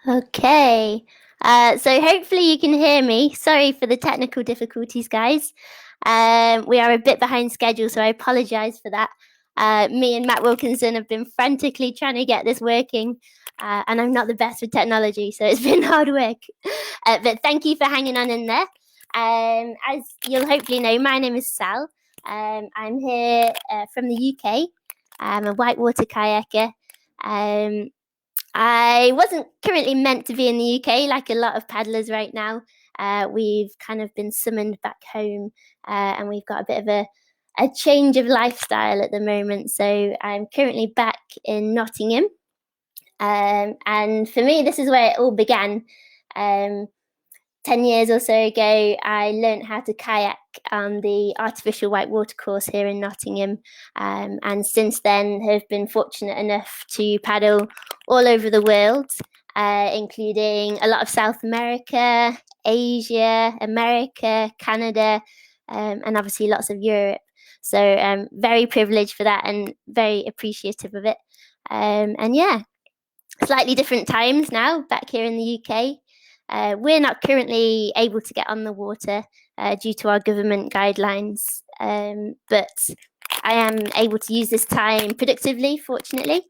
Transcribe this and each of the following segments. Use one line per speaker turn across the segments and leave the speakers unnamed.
Okay. So hopefully you can hear me. Sorry for the technical difficulties, guys. We are a bit behind schedule, so I apologize for that. Me and Matt Wilkinson have been frantically trying to get this working, and I'm not the best with technology, so it's been hard work. But thank you for hanging on in there. As you'll hopefully know, my name is Sal. I'm here from the UK. I'm a whitewater kayaker. I wasn't currently meant to be in the UK like a lot of paddlers right now. We've kind of been summoned back home, and we've got a bit of a change of lifestyle at the moment. So I'm currently back in Nottingham. And for me, this is where it all began. 10 years or so ago, I learned how to kayak on the artificial whitewater course here in Nottingham. And since then have been fortunate enough to paddle all over the world, including a lot of South America, Asia, America, Canada, and obviously lots of Europe. So I'm very privileged for that and very appreciative of it. And yeah, slightly different times now back here in the UK. We're not currently able to get on the water due to our government guidelines, but I am able to use this time productively, fortunately.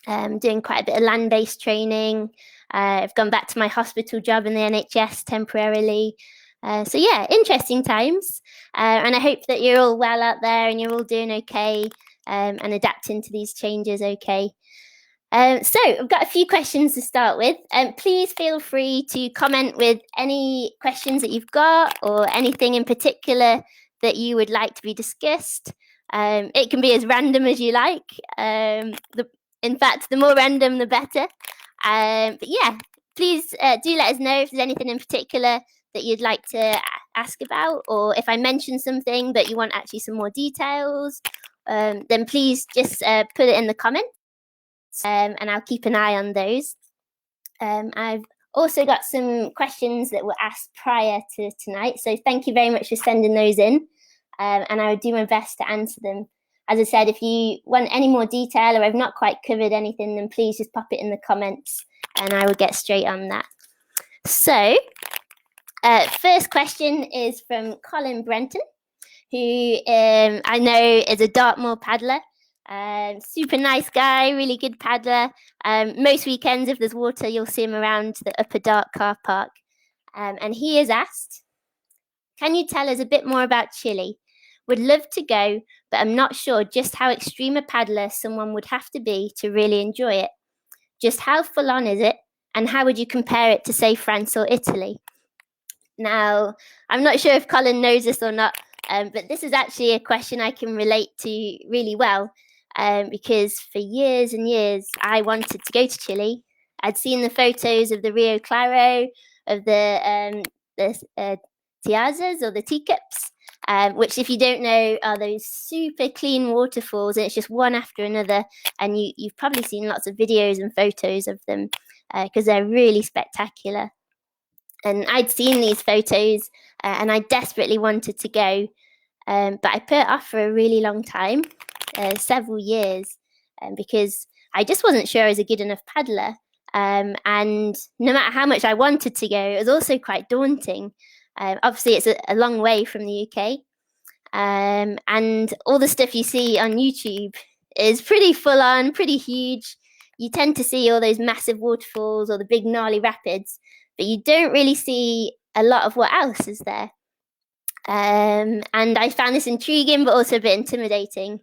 Doing quite a bit of land-based training. I've gone back to my hospital job in the NHS temporarily. So yeah, interesting times. And I hope that you're all well out there and you're all doing okay and adapting to these changes okay. So I've got a few questions to start with. Please feel free to comment with any questions that you've got or anything in particular that you would like to be discussed. It can be as random as you like. In fact, the more random, the better. But yeah, please do let us know if there's anything in particular that you'd like to ask about, or if I mention something but you want actually some more details, then please just put it in the comments. And I'll keep an eye on those. I've also got some questions that were asked prior to tonight, so thank you very much for sending those in, and I will do my best to answer them. As I said, if you want any more detail or I've not quite covered anything, then please just pop it in the comments and I will get straight on that. So, first question is from Colin Brenton, who I know is a Dartmoor paddler. Super nice guy, really good paddler. Most weekends, if there's water, you'll see him around the Upper Dart car park. And he has asked, can you tell us a bit more about Chile? Would love to go, but I'm not sure just how extreme a paddler someone would have to be to really enjoy it. Just how full on is it? And how would you compare it to, say, France or Italy? Now, I'm not sure if Colin knows this or not, but this is actually a question I can relate to really well. Because for years and years, I wanted to go to Chile. I'd seen the photos of the Rio Claro, of the tiazas or the teacups, which, if you don't know, are those super clean waterfalls, and it's just one after another. And you've probably seen lots of videos and photos of them because they're really spectacular. And I'd seen these photos and I desperately wanted to go, but I put it off for a really long time. Several years, because I just wasn't sure I was a good enough paddler. And no matter how much I wanted to go, it was also quite daunting. Obviously, it's a long way from the UK. And all the stuff you see on YouTube is pretty full on, pretty huge. You tend to see all those massive waterfalls or the big gnarly rapids, but you don't really see a lot of what else is there. And I found this intriguing, but also a bit intimidating.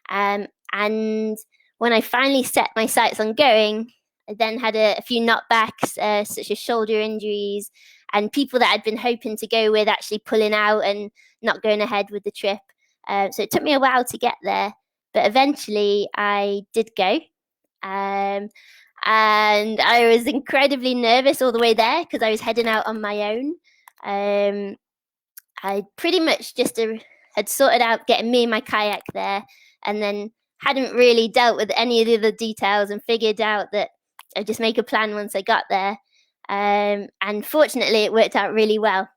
And when I finally set my sights on going, I then had a few knockbacks, such as shoulder injuries, and people that I'd been hoping to go with actually pulling out and not going ahead with the trip. So it took me a while to get there, but eventually I did go. And I was incredibly nervous all the way there because I was heading out on my own. I pretty much just had sorted out getting me and my kayak there, and then hadn't really dealt with any of the other details and figured out that I'd just make a plan once I got there. And fortunately, it worked out really well.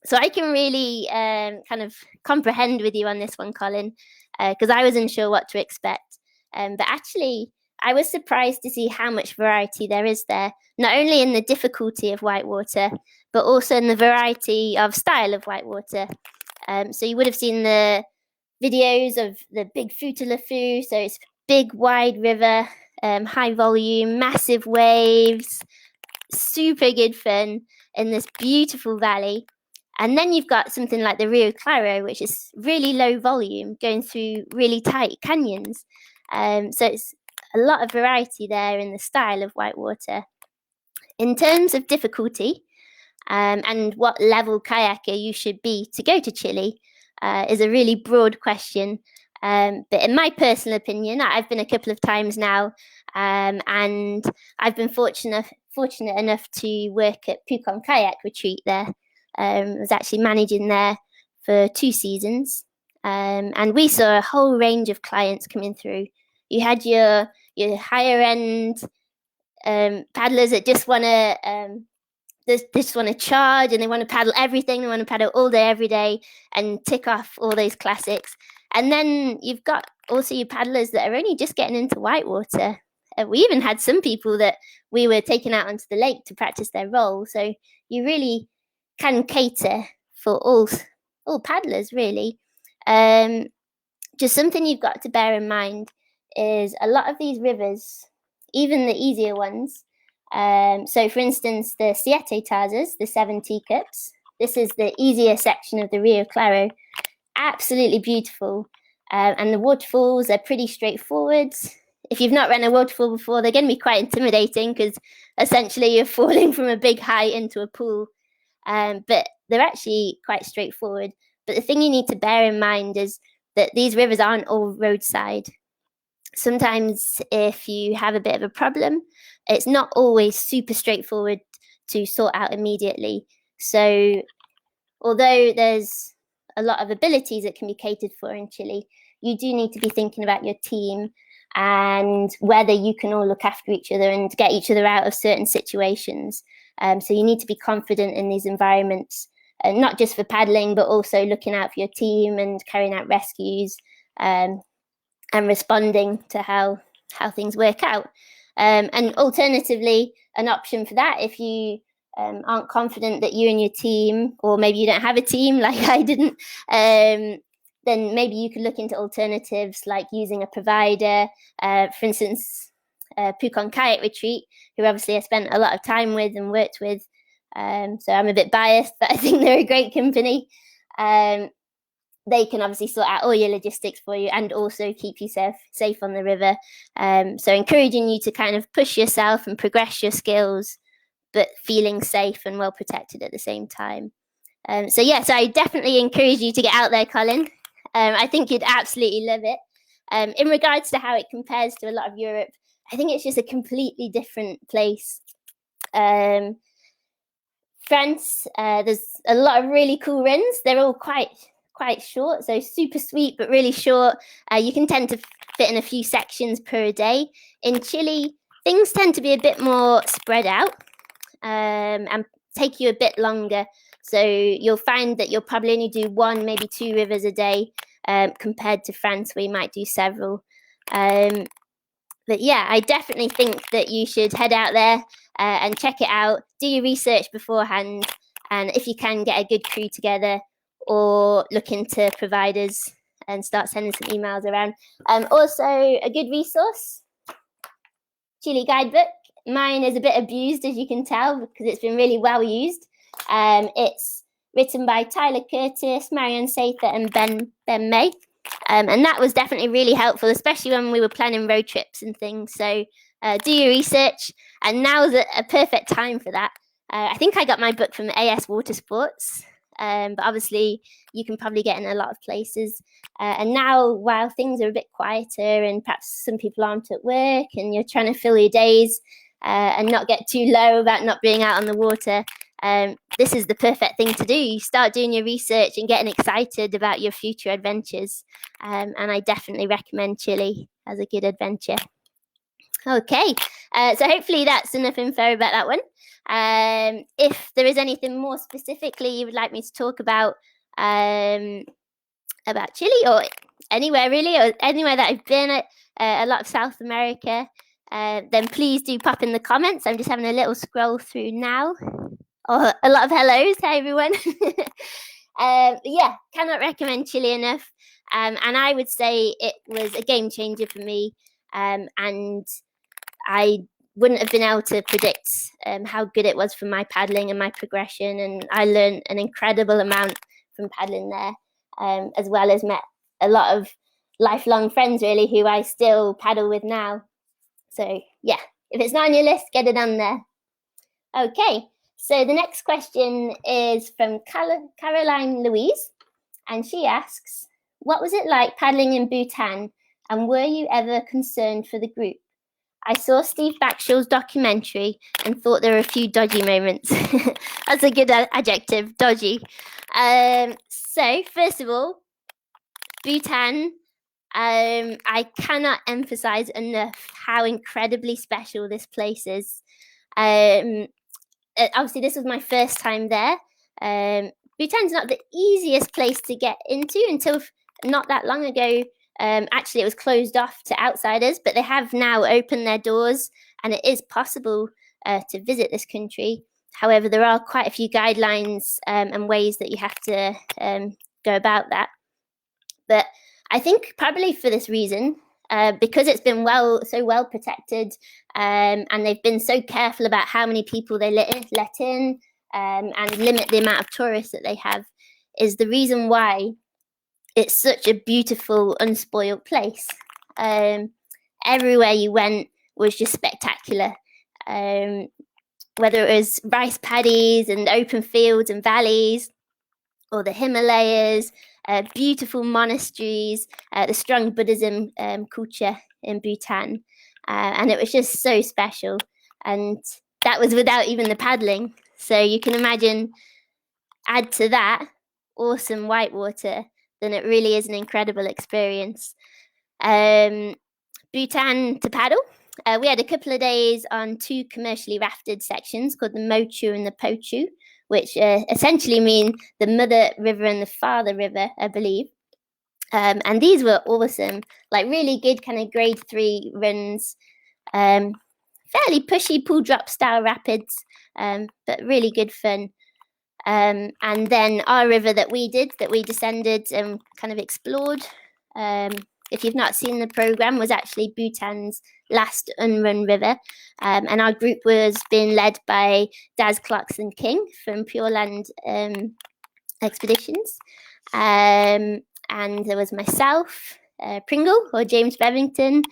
So I can really kind of comprehend with you on this one, Colin, because I wasn't sure what to expect. But actually, I was surprised to see how much variety there is there, not only in the difficulty of whitewater, but also in the variety of style of whitewater. So you would have seen the videos of the big Futalafu, so it's big wide river, high volume, massive waves, super good fun in this beautiful valley. And then you've got something like the Rio Claro, which is really low volume, going through really tight canyons. So it's a lot of variety there in the style of whitewater. In terms of difficulty, and what level kayaker you should be to go to Chile, is a really broad question. But in my personal opinion, I've been a couple of times now, and I've been fortunate enough to work at Pucon Kayak Retreat there. I was actually managing there for 2 seasons, and we saw a whole range of clients coming through. You had your higher end paddlers that just want to they just want to charge and they want to paddle everything. They want to paddle all day, every day, and tick off all those classics. And then you've got also your paddlers that are only just getting into whitewater. We even had some people that we were taking out onto the lake to practice their role. So you really can cater for all paddlers, really. Just something you've got to bear in mind is a lot of these rivers, even the easier ones. So, for instance, the Siete Tazas, the 7 teacups. This is the easier section of the Rio Claro. Absolutely beautiful. And the waterfalls are pretty straightforward. If you've not run a waterfall before, they're going to be quite intimidating because essentially you're falling from a big height into a pool. But they're actually quite straightforward. But the thing you need to bear in mind is that these rivers aren't all roadside. Sometimes if you have a bit of a problem, it's not always super straightforward to sort out immediately. So although there's a lot of abilities that can be catered for in Chile, you do need to be thinking about your team and whether you can all look after each other and get each other out of certain situations. So you need to be confident in these environments, not just for paddling, but also looking out for your team and carrying out rescues, and responding to how things work out. And alternatively, an option for that, if you aren't confident that you and your team, or maybe you don't have a team like I didn't, then maybe you could look into alternatives like using a provider. For instance, Pucon Kayak Retreat, who obviously I spent a lot of time with and worked with. So I'm a bit biased, but I think they're a great company. They can obviously sort out all your logistics for you and also keep you safe on the river. So encouraging you to kind of push yourself and progress your skills, but feeling safe and well protected at the same time. So I definitely encourage you to get out there, Colin. I think you'd absolutely love it. In regards to how it compares to a lot of Europe, I think it's just a completely different place. France, there's a lot of really cool runs. They're all quite short, so super sweet but really short. You can tend to fit in a few sections per day. In Chile, things tend to be a bit more spread out, and take you a bit longer. So you'll find that you'll probably only do 1, maybe 2 rivers a day, compared to France, where you might do several. But yeah, I definitely think that you should head out there and check it out. Do your research beforehand, and if you can, get a good crew together, or look into providers and start sending some emails around. Also, a good resource, Chile Guidebook. Mine is a bit abused, as you can tell, because it's been really well used. It's written by Tyler Curtis, Marion Sather, and Ben May. And that was definitely really helpful, especially when we were planning road trips and things. So do your research, and now's a perfect time for that. I think I got my book from AS Water Sports, but obviously you can probably get in a lot of places. And now, while things are a bit quieter and perhaps some people aren't at work and you're trying to fill your days and not get too low about not being out on the water, this is the perfect thing to do. You start doing your research and getting excited about your future adventures. And I definitely recommend Chile as a good adventure. Okay, so hopefully that's enough info about that one. If there is anything more specifically you would like me to talk about Chile, or anywhere really, or anywhere that I've been at, a lot of South America, then please do pop in the comments. I'm just having a little scroll through now. Oh, a lot of hellos. Hey, everyone. Yeah, cannot recommend Chile enough. And I would say it was a game changer for me. And I wouldn't have been able to predict how good it was for my paddling and my progression. And I learned an incredible amount from paddling there, as well as met a lot of lifelong friends, really, who I still paddle with now. So, yeah, if it's not on your list, get it on there. Okay, so the next question is from Caroline Louise, and she asks, what was it like paddling in Bhutan, and were you ever concerned for the group? I saw Steve Backshall's documentary and thought there were a few dodgy moments. That's a good adjective, dodgy. So, first of all, Bhutan, I cannot emphasize enough how incredibly special this place is. Obviously, this was my first time there. Bhutan's not the easiest place to get into until not that long ago. Actually, it was closed off to outsiders, but they have now opened their doors, and it is possible to visit this country. However, there are quite a few guidelines and ways that you have to go about that. But I think probably for this reason, because it's been so well protected, and they've been so careful about how many people they let in and limit the amount of tourists that they have, is the reason why it's such a beautiful, unspoiled place. Everywhere you went was just spectacular. Whether it was rice paddies and open fields and valleys, or the Himalayas, beautiful monasteries, the strong Buddhism culture in Bhutan. And it was just so special. And that was without even the paddling. So you can imagine, add to that awesome whitewater, then it really is an incredible experience. Bhutan to paddle. We had a couple of days on 2 commercially rafted sections called the Mochu and the Pochu, which essentially mean the Mother River and the Father River, I believe. And these were awesome, like really good kind of grade 3 runs, fairly pushy pull drop style rapids, but really good fun. And then our river that we descended and kind of explored, if you've not seen the program, was actually Bhutan's last unrun river. And our group was being led by Daz Clarkson King from Pure Land Expeditions. And there was myself, Pringle, or James Bevington,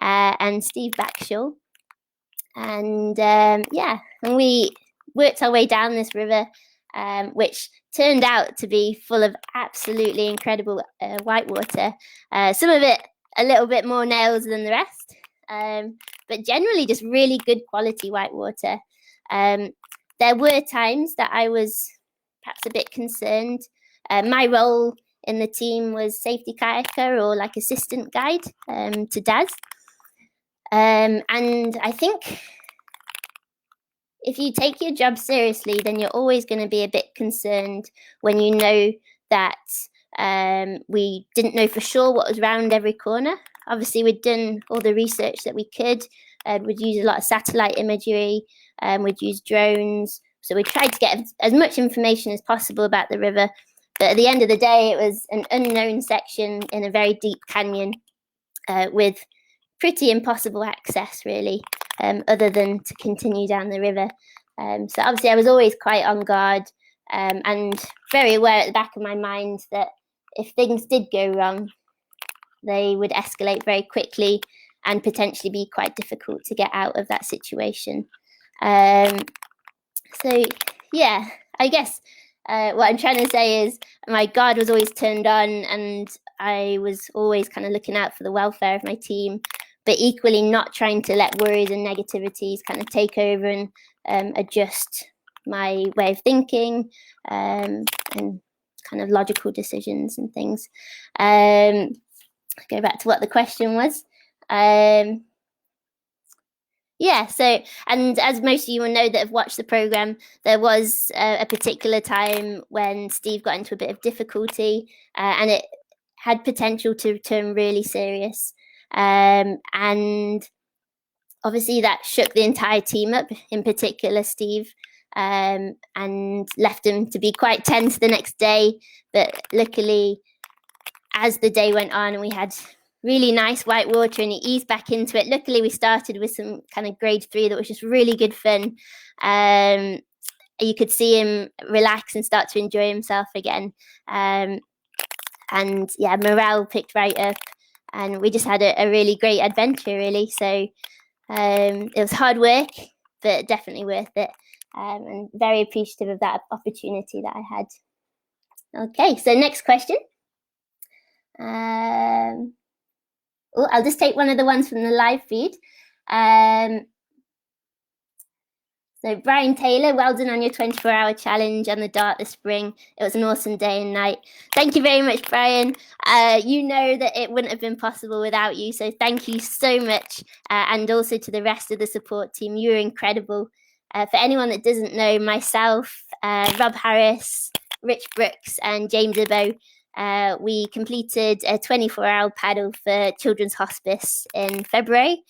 and Steve Backshall. And yeah, and we worked our way down this river, which turned out to be full of absolutely incredible whitewater. Some of it a little bit more nails than the rest, but generally just really good quality whitewater. There were times that I was perhaps a bit concerned. My role in the team was safety kayaker, or like assistant guide to Daz. And I think if you take your job seriously, then you're always going to be a bit concerned when you know that we didn't know for sure what was around every corner. Obviously, we'd done all the research that we could. We'd use a lot of satellite imagery. We'd use drones. So we tried to get as much information as possible about the river. But at the end of the day, it was an unknown section in a very deep canyon with pretty impossible access, really, other than to continue down the river. So obviously I was always quite on guard, and very aware at the back of my mind that if things did go wrong, they would escalate very quickly and potentially be quite difficult to get out of that situation. So yeah, I guess what I'm trying to say is my guard was always turned on, and I was always kind of looking out for the welfare of my team, but equally not trying to let worries and negativities kind of take over and adjust my way of thinking and kind of logical decisions and things. Go back to what the question was. Yeah, so, and as most of you will know that have watched the programme, there was a particular time when Steve got into a bit of difficulty, and it had potential to turn really serious. And obviously that shook the entire team up, in particular Steve, and left him to be quite tense the next day. But luckily, as the day went on and we had really nice white water and he eased back into it, luckily we started with some kind of grade 3 that was just really good fun. You could see him relax and start to enjoy himself again. And yeah, morale picked right up and we just had a really great adventure, really. So it was hard work, but definitely worth it. And very appreciative of that opportunity that I had. Okay, so next question. I'll just take one of the ones from the live feed. So Brian Taylor, well done on your 24-hour challenge on the Dart this spring. It was an awesome day and night. Thank you very much, Brian. You know that it wouldn't have been possible without you, so thank you so much. And also to the rest of the support team, you were incredible. For anyone that doesn't know, myself, Rob Harris, Rich Brooks and James Ibo, we completed a 24-hour paddle for Children's Hospice in February,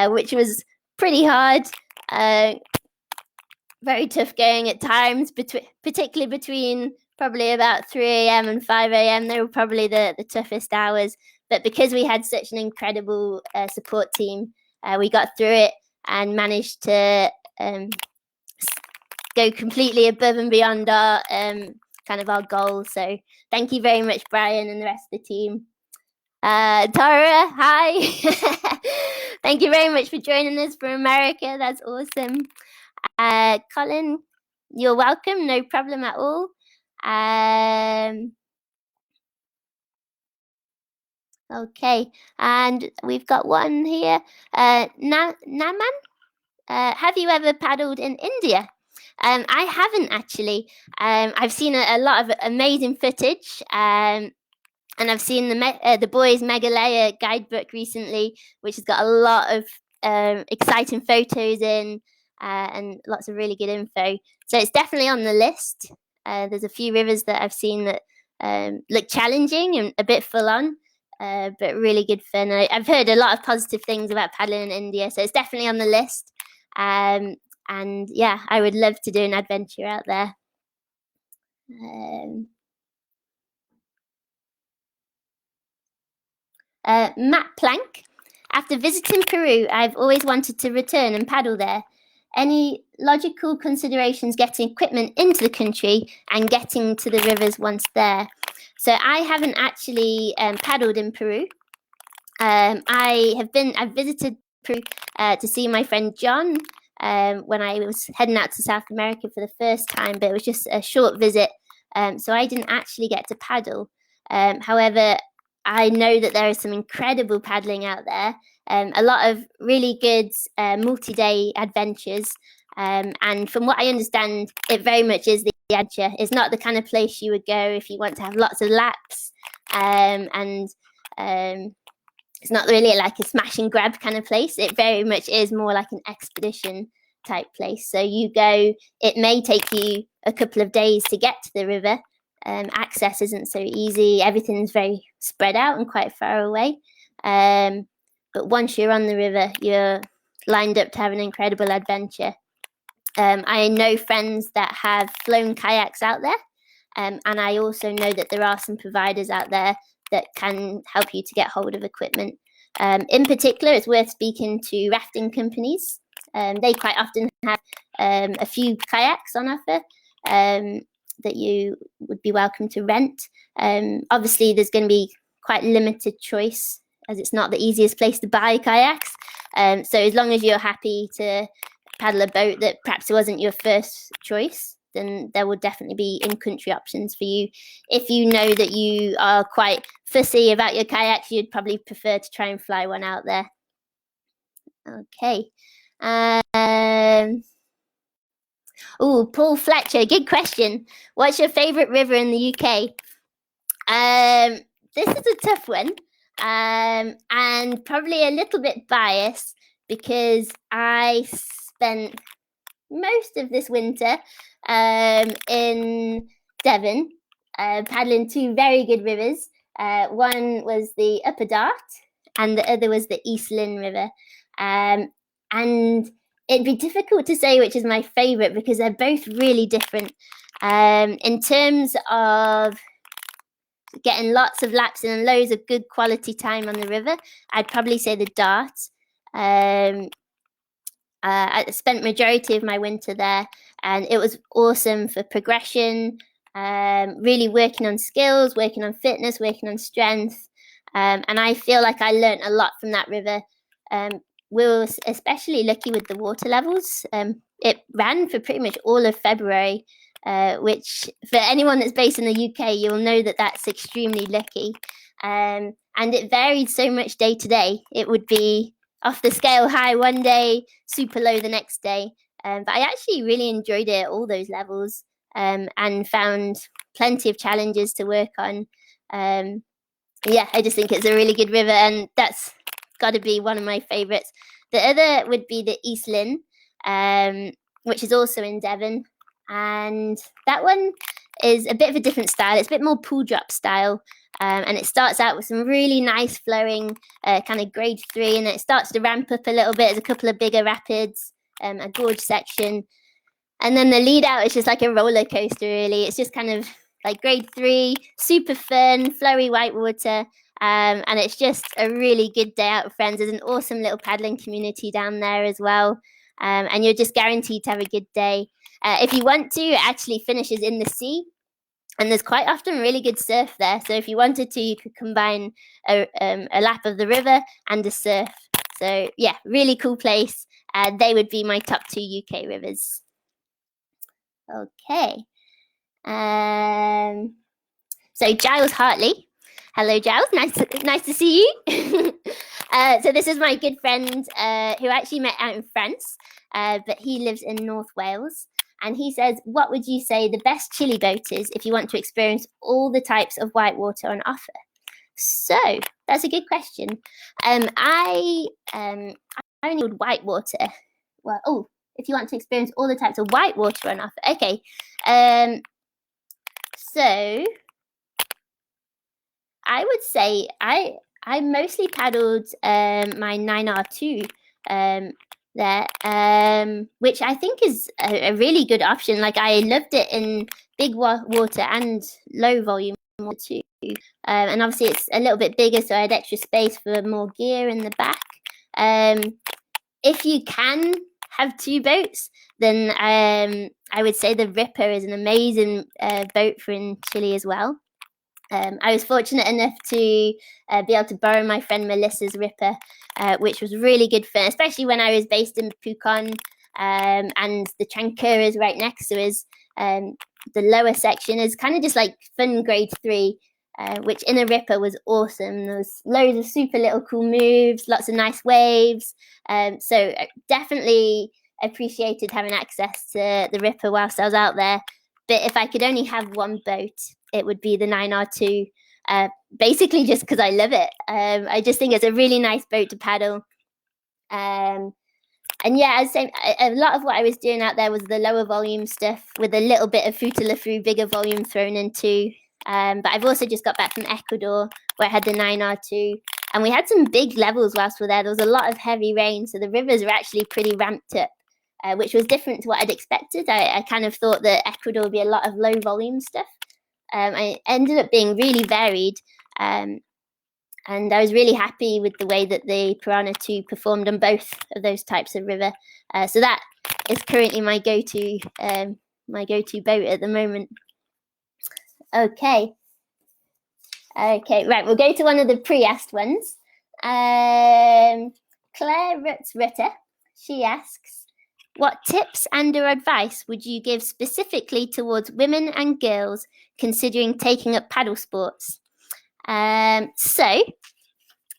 which was pretty hard. Very tough going at times, particularly between probably about 3 a.m. and 5 a.m. They were probably the toughest hours. But because we had such an incredible support team, we got through it and managed to go completely above and beyond our kind of our goals. So thank you very much, Brian, and the rest of the team. Tara, hi. Thank you very much for joining us from America. That's awesome. Colin, you're welcome. No problem at all. Okay, and we've got one here. Naman, have you ever paddled in India? I haven't actually. I've seen a lot of amazing footage. And I've seen the boys' Meghalaya guidebook recently, which has got a lot of exciting photos in and lots of really good info. So it's definitely on the list. There's a few rivers that I've seen that look challenging and a bit full on, but really good fun. I've heard a lot of positive things about paddling in India, so it's definitely on the list. And yeah, I would love to do an adventure out there. Matt Plank, after visiting Peru, I've always wanted to return and paddle there. Any logical considerations getting equipment into the country and getting to the rivers once there? So I haven't actually paddled in Peru. I've visited Peru to see my friend John when I was heading out to South America for the first time, but it was just a short visit. So I didn't actually get to paddle. However, I know that there is some incredible paddling out there, a lot of really good multi-day adventures. And from what I understand, it very much is the adventure. It's not the kind of place you would go if you want to have lots of laps. It's not really like a smash and grab kind of place. It very much is more like an expedition type place. So you go, it may take you a couple of days to get to the river. Access isn't so easy. Everything's very spread out and quite far away. But once you're on the river, you're lined up to have an incredible adventure. I know friends that have flown kayaks out there. And I also know that there are some providers out there that can help you to get hold of equipment. In particular, it's worth speaking to rafting companies. They quite often have a few kayaks on offer that you would be welcome to rent. Obviously, there's going to be quite limited choice as it's not the easiest place to buy kayaks. So as long as you're happy to paddle a boat that perhaps wasn't your first choice, then there will definitely be in-country options for you. If you know that you are quite fussy about your kayaks, you'd probably prefer to try and fly one out there. Okay. Paul Fletcher, good question. What's your favourite river in the UK? This is a tough one, and probably a little bit biased because I spent most of this winter in Devon, paddling two very good rivers. One was the Upper Dart and the other was the East Lynn River. And And it'd be difficult to say which is my favourite because they're both really different. In terms of getting lots of laps and loads of good quality time on the river, I'd probably say the Dart. I spent majority of my winter there, and it was awesome for progression, really working on skills, working on fitness, working on strength. And I feel like I learned a lot from that river. We were especially lucky with the water levels. It ran for pretty much all of February, which for anyone that's based in the UK, you'll know that that's extremely lucky. And it varied so much day to day. It would be off the scale high one day, super low the next day. But I actually really enjoyed it at all those levels, and found plenty of challenges to work on. Yeah, I just think it's a really good river, and that's got to be one of my favourites. The other would be the East Lynn, which is also in Devon. And that one is a bit of a different style. It's a bit more pool drop style. And it starts out with some really nice flowing kind of grade 3, and then it starts to ramp up a little bit. There's a couple of bigger rapids, a gorge section. And then the lead out is just like a roller coaster, really. It's just kind of like grade 3, super fun, flowy white water. And it's just a really good day out with friends. There's an awesome little paddling community down there as well. And you're just guaranteed to have a good day. If you want to, it actually finishes in the sea. And there's quite often really good surf there. So if you wanted to, you could combine a lap of the river and a surf. So yeah, really cool place. They would be my top 2 UK rivers. Okay. So Giles Hartley. Hello, Giles. Nice to see you. So this is my good friend who I actually met out in France, but he lives in North Wales. And he says, what would you say the best chili boat is if you want to experience all the types of whitewater on offer? So that's a good question. I only would whitewater. Well, if you want to experience all the types of whitewater on offer. Okay. So I would say I mostly paddled my 9R2 there, which I think is a really good option. Like, I loved it in big water and low volume water too. And obviously it's a little bit bigger, so I had extra space for more gear in the back. If you can have 2 boats, then I would say the Ripper is an amazing boat for in Chile as well. I was fortunate enough to be able to borrow my friend Melissa's Ripper, which was really good fun, especially when I was based in Pucon, and the Chancura is right next to us. The lower section is kind of just like fun grade 3, which in a Ripper was awesome. There was loads of super little cool moves, lots of nice waves. So definitely appreciated having access to the Ripper whilst I was out there. But if I could only have one boat, it would be the 9R2, basically just because I love it. I just think it's a really nice boat to paddle. And yeah, I'd say a lot of what I was doing out there was the lower volume stuff with a little bit of Futalafru, bigger volume thrown in too. But I've also just got back from Ecuador, where I had the 9R2. And we had some big levels whilst we were there. There was a lot of heavy rain, so the rivers were actually pretty ramped up, which was different to what I'd expected. I kind of thought that Ecuador would be a lot of low volume stuff. I ended up being really varied, and I was really happy with the way that the Pyranha 2 performed on both of those types of river. So that is currently my go-to boat at the moment. Okay, right, we'll go to one of the pre-asked ones. Claire Rutter, she asks, what tips and or advice would you give specifically towards women and girls considering taking up paddle sports? So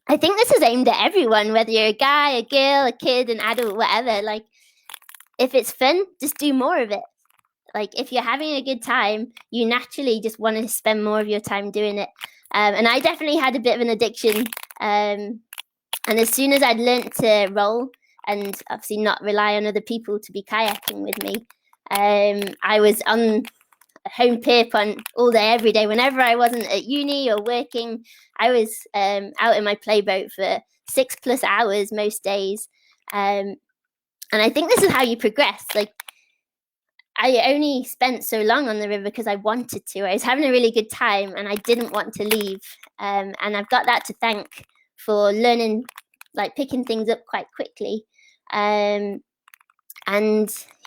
I think this is aimed at everyone, whether you're a guy, a girl, a kid, an adult, whatever. Like, if it's fun, just do more of it. Like, if you're having a good time, you naturally just want to spend more of your time doing it. And I definitely had a bit of an addiction. And as soon as I'd learnt to roll, and obviously not rely on other people to be kayaking with me, I was on a home pier all day, every day. Whenever I wasn't at uni or working, I was out in my playboat for 6+ hours most days. And I think this is how you progress. Like, I only spent so long on the river because I wanted to. I was having a really good time and I didn't want to leave. And I've got that to thank for learning, like picking things up quite quickly. And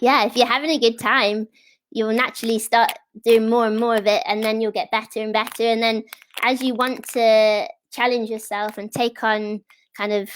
yeah, if you're having a good time, you'll naturally start doing more and more of it, and then you'll get better and better. And then as you want to challenge yourself and take on kind of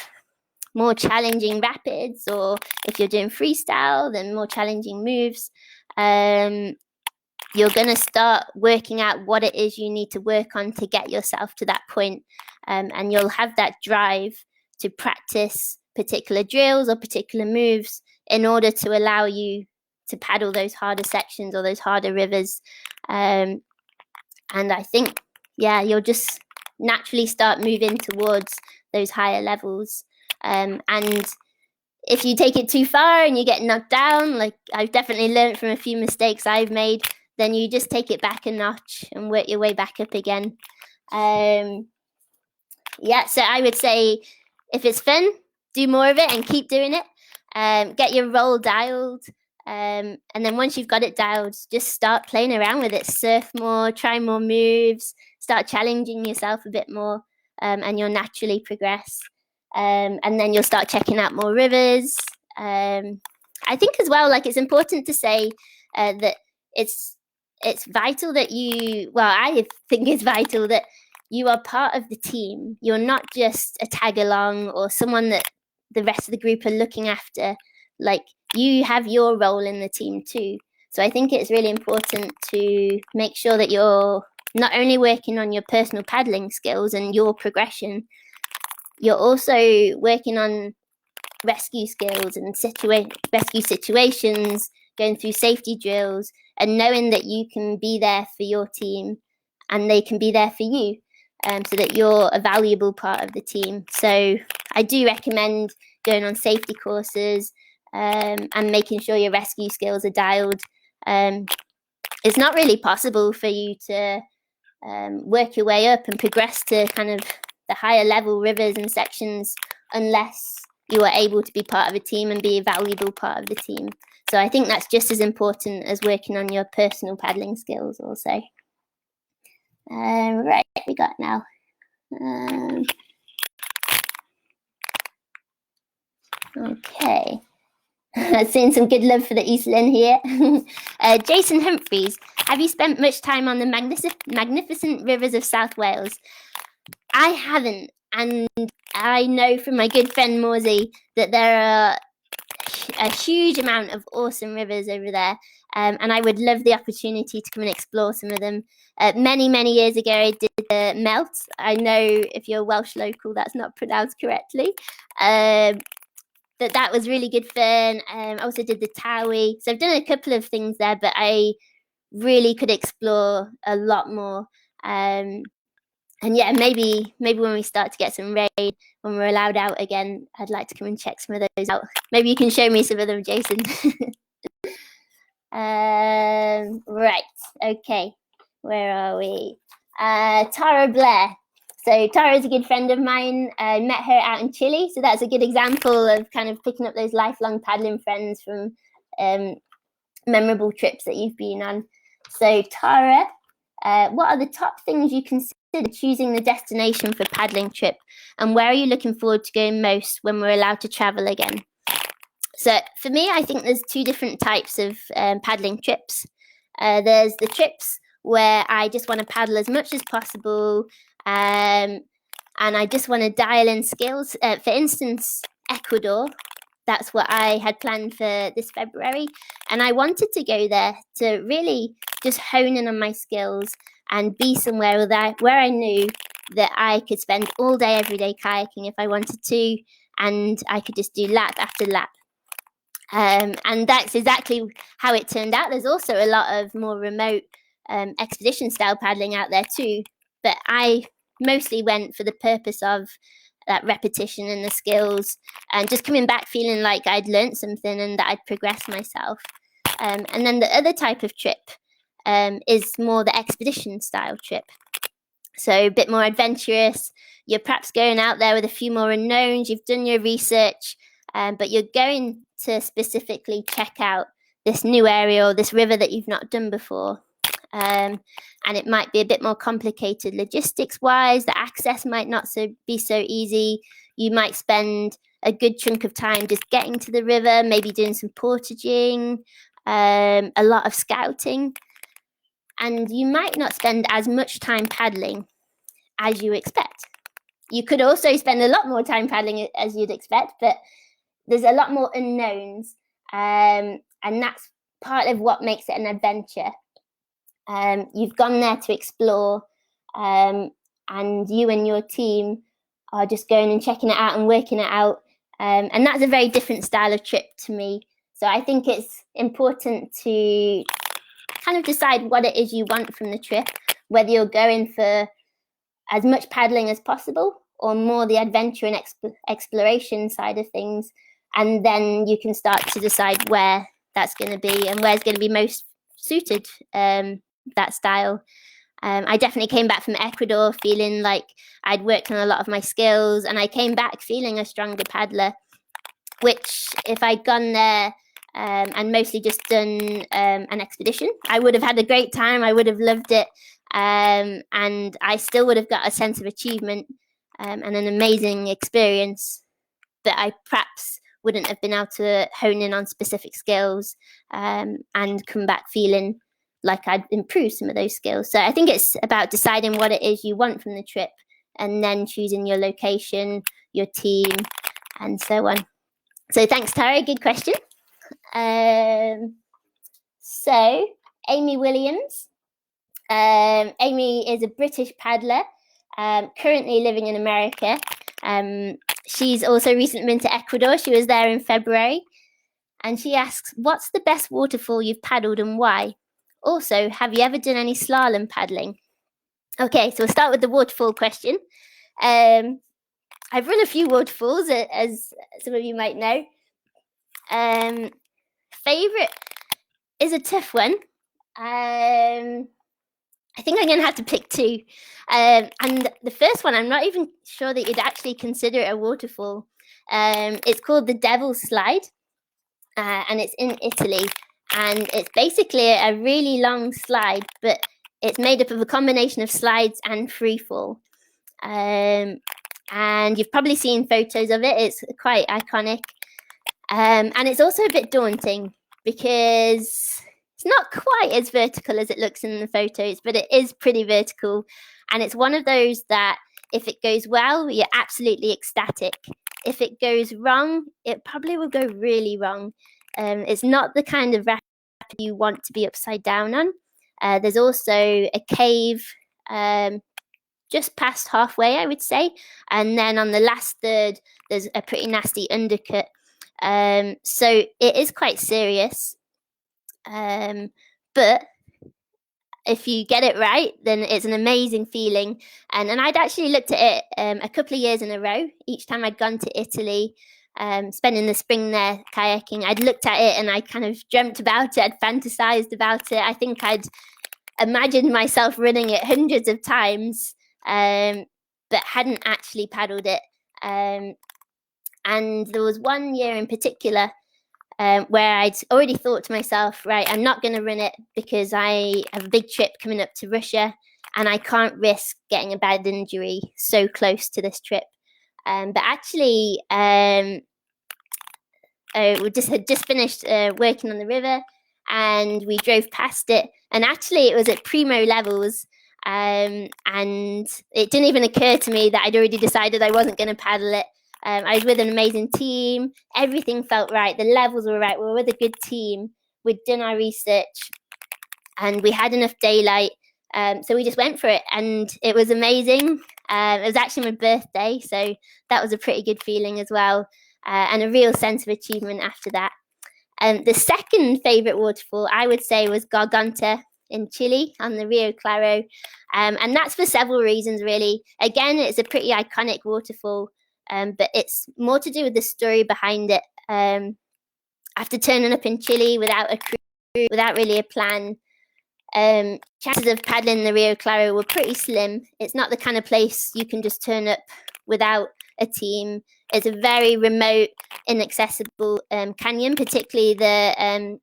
more challenging rapids, or if you're doing freestyle, then more challenging moves, you're going to start working out what it is you need to work on to get yourself to that point. And you'll have that drive to practice particular drills or particular moves in order to allow you to paddle those harder sections or those harder rivers. And I think, yeah, you'll just naturally start moving towards those higher levels. And if you take it too far and you get knocked down, like I've definitely learned from a few mistakes I've made, then you just take it back a notch and work your way back up again. Yeah, so I would say if it's fun, do more of it and keep doing it. Get your roll dialed. And then once you've got it dialed, just start playing around with it. Surf more, try more moves, start challenging yourself a bit more, and you'll naturally progress. And then you'll start checking out more rivers. I think as well, like, it's important to say that it's vital that I think it's vital that you are part of the team. You're not just a tag along or someone that the rest of the group are looking after. Like, you have your role in the team too. So I think it's really important to make sure that you're not only working on your personal paddling skills and your progression, you're also working on rescue skills and rescue situations, going through safety drills, and knowing that you can be there for your team and they can be there for you, so that you're a valuable part of the team. So I do recommend going on safety courses and making sure your rescue skills are dialed. It's not really possible for you to work your way up and progress to kind of the higher level rivers and sections unless you are able to be part of a team and be a valuable part of the team. So I think that's just as important as working on your personal paddling skills also. Right, we got now. Okay. Seeing some good love for the East Lynn here. Jason Humphreys, have you spent much time on the magnificent rivers of South Wales? I haven't, and I know from my good friend Morsey that there are a huge amount of awesome rivers over there, and I would love the opportunity to come and explore some of them. Many years ago, I did the Melt. I know if you're a Welsh local, that's not pronounced correctly. That was really good fun. I also did the Towie. So I've done a couple of things there, but I really could explore a lot more. And yeah, maybe when we start to get some rain, when we're allowed out again, I'd like to come and check some of those out. Maybe you can show me some of them, Jason. Right, okay, where are we? Tara Blair. So Tara is a good friend of mine. I met her out in Chile, so that's a good example of kind of picking up those lifelong paddling friends from memorable trips that you've been on. So Tara, what are the top things you consider choosing the destination for paddling trip, and where are you looking forward to going most when we're allowed to travel again? So for me, I think there's two different types of paddling trips. There's the trips where I just want to paddle as much as possible, and I just want to dial in skills. For instance, Ecuador, that's what I had planned for this February, and I wanted to go there to really just hone in on my skills and be somewhere where I knew that I could spend all day, every day kayaking if I wanted to, and I could just do lap after lap. And that's exactly how it turned out. There's also a lot of more remote expedition style paddling out there too, but I mostly went for the purpose of that repetition and the skills, and just coming back feeling like I'd learned something and that I'd progressed myself. And then the other type of trip is more the expedition style trip. So a bit more adventurous. You're perhaps going out there with a few more unknowns. You've done your research. but you're going to specifically check out this new area or this river that you've not done before. And it might be a bit more complicated logistics wise. The access might not be so easy. You might spend a good chunk of time just getting to the river, maybe doing some portaging, a lot of scouting, and you might not spend as much time paddling as you expect. You could also spend a lot more time paddling as you'd expect, but there's a lot more unknowns, and that's part of what makes it an adventure. You've gone there to explore, and you and your team are just going and checking it out and working it out, and that's a very different style of trip to me. So I think it's important to kind of decide what it is you want from the trip, whether you're going for as much paddling as possible or more the adventure and exploration side of things, and then you can start to decide where that's going to be and where's going to be most suited that style. I definitely came back from Ecuador feeling like I'd worked on a lot of my skills, and I came back feeling a stronger paddler, which if I'd gone there and mostly just done an expedition, I would have had a great time. I would have loved it, and I still would have got a sense of achievement and an amazing experience, but I perhaps wouldn't have been able to hone in on specific skills and come back feeling like I'd improved some of those skills. So I think it's about deciding what it is you want from the trip and then choosing your location, your team, and so on. So thanks, Tara. Good question. So Amy Williams. Amy is a British paddler, currently living in America. She's also recently been to Ecuador. She was there in February. And she asks, what's the best waterfall you've paddled and why? Also, have you ever done any slalom paddling? Okay, so we'll start with the waterfall question. I've run a few waterfalls, as some of you might know. Favorite is a tough one. I think I'm going to have to pick two. And the first one, I'm not even sure that you'd actually consider it a waterfall. It's called the Devil's Slide, and it's in Italy. And it's basically a really long slide, but it's made up of a combination of slides and free fall. And you've probably seen photos of it. It's quite iconic. And it's also a bit daunting because it's not quite as vertical as it looks in the photos, but it is pretty vertical. And it's one of those that if it goes well, you're absolutely ecstatic. If it goes wrong, it probably will go really wrong. It's not the kind of rapid you want to be upside down on. There's also a cave just past halfway, I would say. And then on the last third, there's a pretty nasty undercut. So it is quite serious. But if you get it right, then it's an amazing feeling. And I'd actually looked at it a couple of years in a row. Each time I'd gone to Italy, spending the spring there kayaking, I'd looked at it and I kind of dreamt about it. I'd fantasized about it. I think I'd imagined myself running it hundreds of times, but hadn't actually paddled it. And there was one year in particular where I'd already thought to myself, right, I'm not going to run it because I have a big trip coming up to Russia and I can't risk getting a bad injury so close to this trip. But actually, we had just finished working on the river and we drove past it. And actually, it was at primo levels. And it didn't even occur to me that I'd already decided I wasn't going to paddle it. I was with an amazing team. Everything felt right. The levels were right. We were with a good team. We'd done our research and we had enough daylight. So we just went for it and it was amazing. It was actually my birthday, so that was a pretty good feeling as well, and a real sense of achievement after that. The second favourite waterfall, I would say, was Garganta in Chile on the Rio Claro, and that's for several reasons, really. Again, it's a pretty iconic waterfall, but it's more to do with the story behind it. After turning up in Chile without a crew, without really a plan, chances of paddling the Rio Claro were pretty slim. It's not the kind of place you can just turn up without a team. It's a very remote, inaccessible canyon, particularly the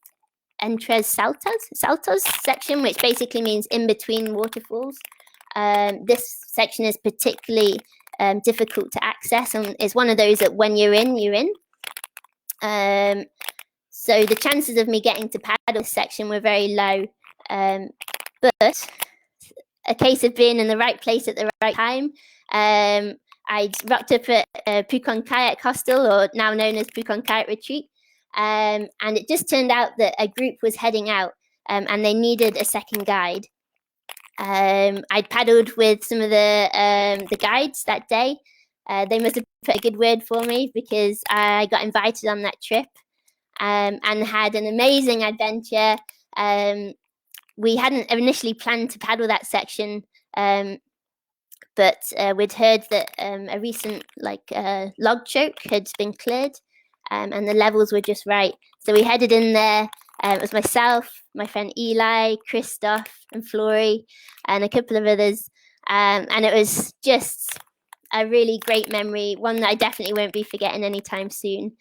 Entre Saltos section, which basically means in between waterfalls. This section is particularly difficult to access, and it's one of those that when you're in, you're in. So the chances of me getting to paddle this section were very low, but a case of being in the right place at the right time. I rocked up at Pukon Kayak Hostel, or now known as Pukon Kayak Retreat, and it just turned out that a group was heading out, and they needed a second guide. I'd paddled with some of the guides that day. They must have put a good word for me, because I got invited on that trip, and had an amazing adventure. We hadn't initially planned to paddle that section, but we'd heard that a recent log choke had been cleared, and the levels were just right. So we headed in there. It was myself, my friend Eli, Christoph, and Flory, and a couple of others. And it was just a really great memory, one that I definitely won't be forgetting anytime soon.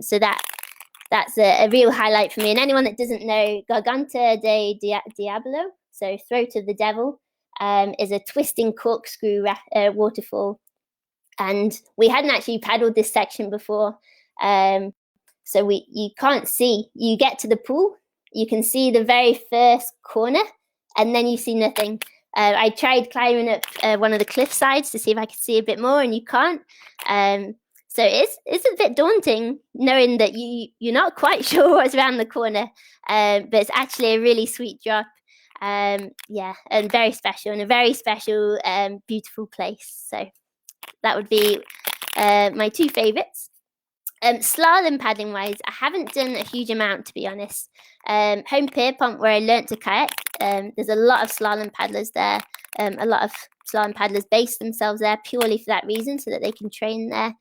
So that's a real highlight for me. And anyone that doesn't know, Garganta de Diablo, so Throat of the Devil, is a twisting corkscrew waterfall. And we hadn't actually paddled this section before. So you can't see. You get to the pool, you can see the very first corner, and then you see nothing. I tried climbing up one of the cliff sides to see if I could see a bit more, and you can't. So it's a bit daunting knowing that you're not quite sure what's around the corner, but it's actually a really sweet drop. Yeah, and very special, and a very special, beautiful place. So that would be my two favourites. Slalom paddling wise, I haven't done a huge amount, to be honest. Home Pierpont, where I learnt to kayak, there's a lot of slalom paddlers there. A lot of slalom paddlers base themselves there purely for that reason, so that they can train there.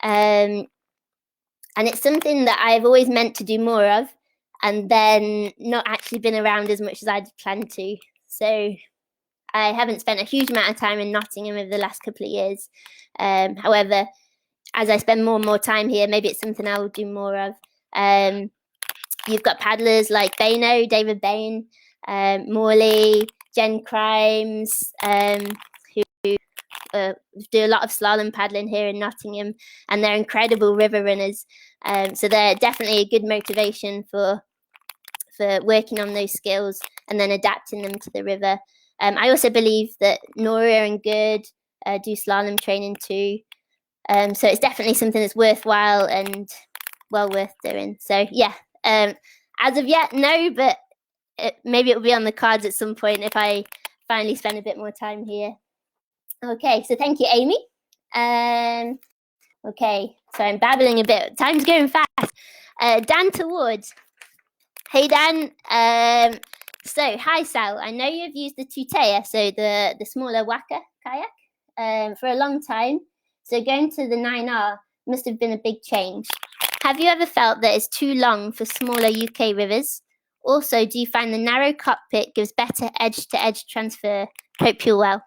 And it's something that I've always meant to do more of, and then not actually been around as much as I'd planned to. So I haven't spent a huge amount of time in Nottingham over the last couple of years. However, as I spend more and more time here, maybe it's something I will do more of. You've got paddlers like Baino, David Bain, Morley, Jen Crimes, who do a lot of slalom paddling here in Nottingham, and they're incredible river runners. So they're definitely a good motivation for working on those skills and then adapting them to the river. I also believe that Nora and Gerd do slalom training too. So it's definitely something that's worthwhile and well worth doing. So yeah, as of yet, no, but maybe it'll be on the cards at some point if I finally spend a bit more time here. Okay, so thank you, Amy. Okay, so I'm babbling a bit. Time's going fast. Dan Towards. Hey, Dan. So, hi, Sal. I know you've used the Tutea, so the smaller Waka kayak, for a long time. So going to the 9R must have been a big change. Have you ever felt that it's too long for smaller UK rivers? Also, do you find the narrow cockpit gives better edge-to-edge transfer? Hope you're well.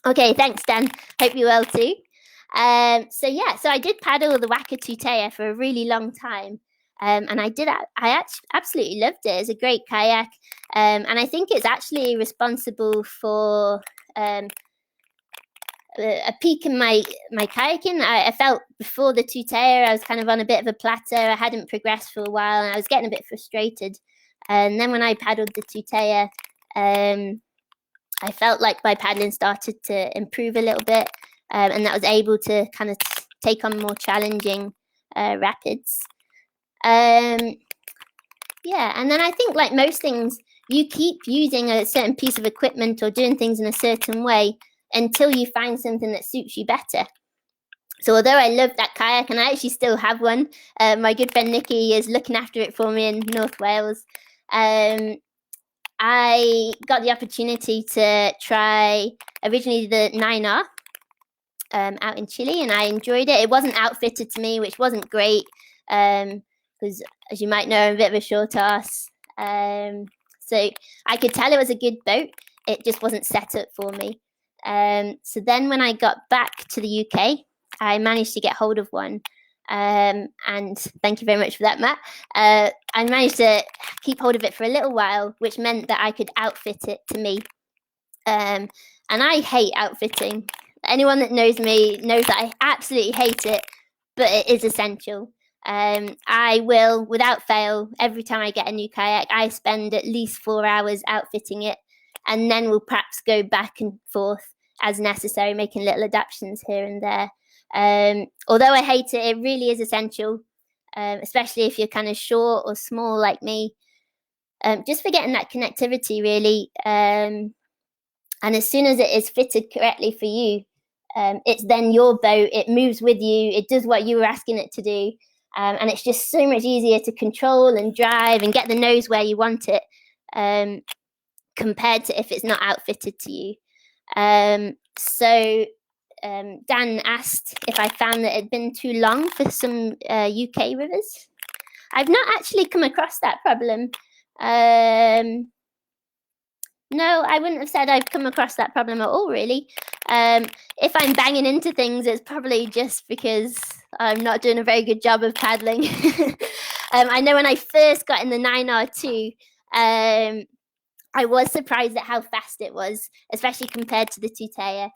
Okay, thanks, Dan. Hope you're well too. So I did paddle the Waka Tutea for a really long time. And I absolutely loved it. It's a great kayak. And I think it's actually responsible for a peak in my kayaking. I felt before the Tutea, I was kind of on a bit of a plateau. I hadn't progressed for a while, and I was getting a bit frustrated. And then when I paddled the Tutea, I felt like my paddling started to improve a little bit, and that I was able to kind of take on more challenging rapids. And then I think, like most things, you keep using a certain piece of equipment or doing things in a certain way until you find something that suits you better. So although I love that kayak, and I actually still have one, my good friend Nikki is looking after it for me in North Wales. I got the opportunity to try originally the 9R out in Chile, and I enjoyed it. It wasn't outfitted to me, which wasn't great, because as you might know, I'm a bit of a short ass. So I could tell it was a good boat. It just wasn't set up for me. So then when I got back to the UK, I managed to get hold of one. And thank you very much for that, Matt. I managed to keep hold of it for a little while, which meant that I could outfit it to me. And I hate outfitting. Anyone that knows me knows that I absolutely hate it, but it is essential. I will, without fail, every time I get a new kayak, I spend at least 4 hours outfitting it, and then we'll perhaps go back and forth as necessary, making little adaptations here and there. Although I hate it, it really is essential, especially if you're kind of short or small like me. Just for getting that connectivity, really. And as soon as it is fitted correctly for you, it's then your boat. It moves with you. It does what you were asking it to do. And it's just so much easier to control and drive and get the nose where you want it, compared to if it's not outfitted to you. So Dan asked if I found that it had been too long for some UK rivers. I've not actually come across that problem. No, I wouldn't have said I've come across that problem at all, really. If I'm banging into things, it's probably just because I'm not doing a very good job of paddling. I know when I first got in the 9R2, I was surprised at how fast it was, especially compared to the Tutaya.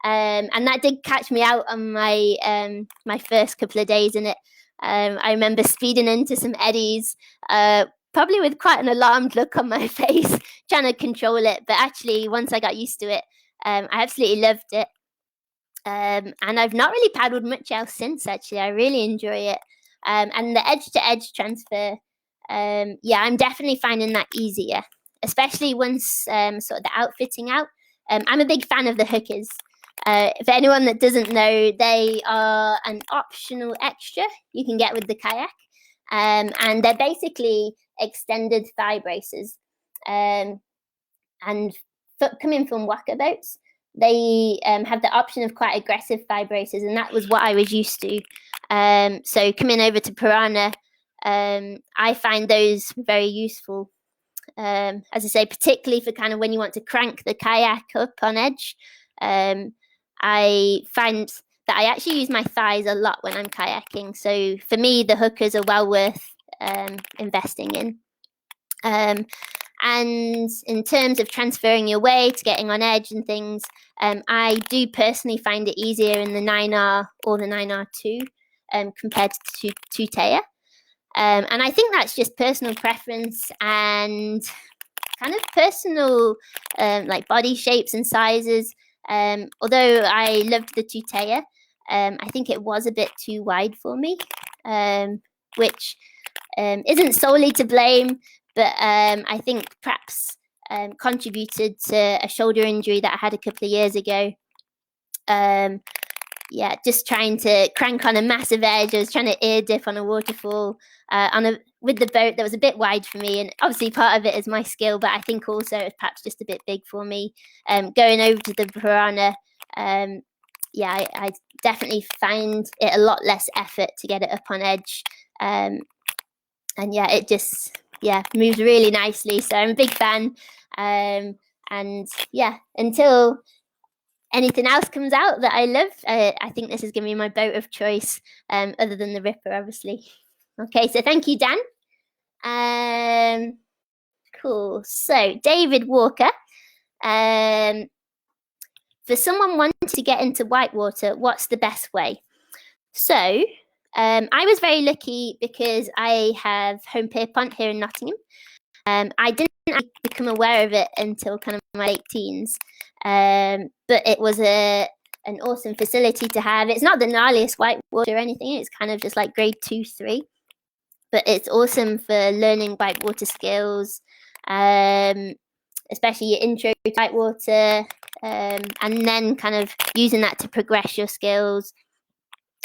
And that did catch me out on my my first couple of days in it. I remember speeding into some eddies, probably with quite an alarmed look on my face, trying to control it. But actually, once I got used to it, I absolutely loved it. And I've not really paddled much else since, actually. I really enjoy it. And the edge-to-edge transfer, yeah, I'm definitely finding that easier, especially once sort of the outfitting out. I'm a big fan of the hookers. For anyone that doesn't know, they are an optional extra you can get with the kayak. And they're basically extended thigh braces. And coming from waka boats, they have the option of quite aggressive thigh braces, and that was what I was used to. So coming over to Pyranha, I find those very useful. As I say, particularly for kind of when you want to crank the kayak up on edge. I find that I actually use my thighs a lot when I'm kayaking. So for me, the hookers are well worth investing in. And in terms of transferring your weight, getting on edge and things, I do personally find it easier in the 9R or the 9R2 compared to Tutaya. And I think that's just personal preference and kind of personal like body shapes and sizes. Although I loved the Tutaya, I think it was a bit too wide for me, which isn't solely to blame, but I think perhaps contributed to a shoulder injury that I had a couple of years ago. Yeah, just trying to crank on a massive edge. I was trying to ear dip on a waterfall with the boat that was a bit wide for me, and obviously part of it is my skill, but I think also it's perhaps just a bit big for me. Going over to the Pyranha, yeah, I definitely find it a lot less effort to get it up on edge, and yeah, it just moves really nicely. So I'm a big fan, and yeah, until anything else comes out that I love, I think this is going to be my boat of choice, other than the Ripper, obviously. Okay, so thank you, Dan. Cool. So David Walker, for someone wanting to get into whitewater, what's the best way? So I was very lucky because I have Home Pierpont here in Nottingham. I didn't become aware of it until kind of my late teens, but it was an awesome facility to have. It's not the gnarliest whitewater or anything. It's kind of just like grade 2, 3, but it's awesome for learning whitewater skills, especially your intro to whitewater, and then kind of using that to progress your skills,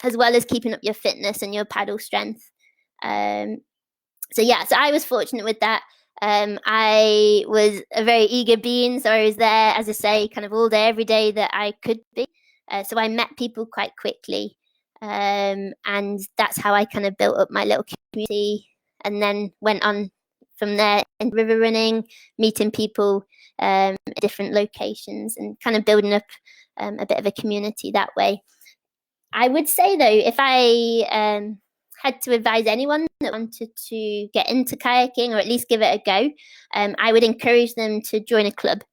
as well as keeping up your fitness and your paddle strength. So I was fortunate with that. I was a very eager being, so I was there, as I say, kind of all day, every day that I could be. So I met people quite quickly, and that's how I kind of built up my little community, and then went on from there into river running, meeting people at different locations, and kind of building up a bit of a community that way. I would say though, if I had to advise anyone that wanted to get into kayaking or at least give it a go, I would encourage them to join a club.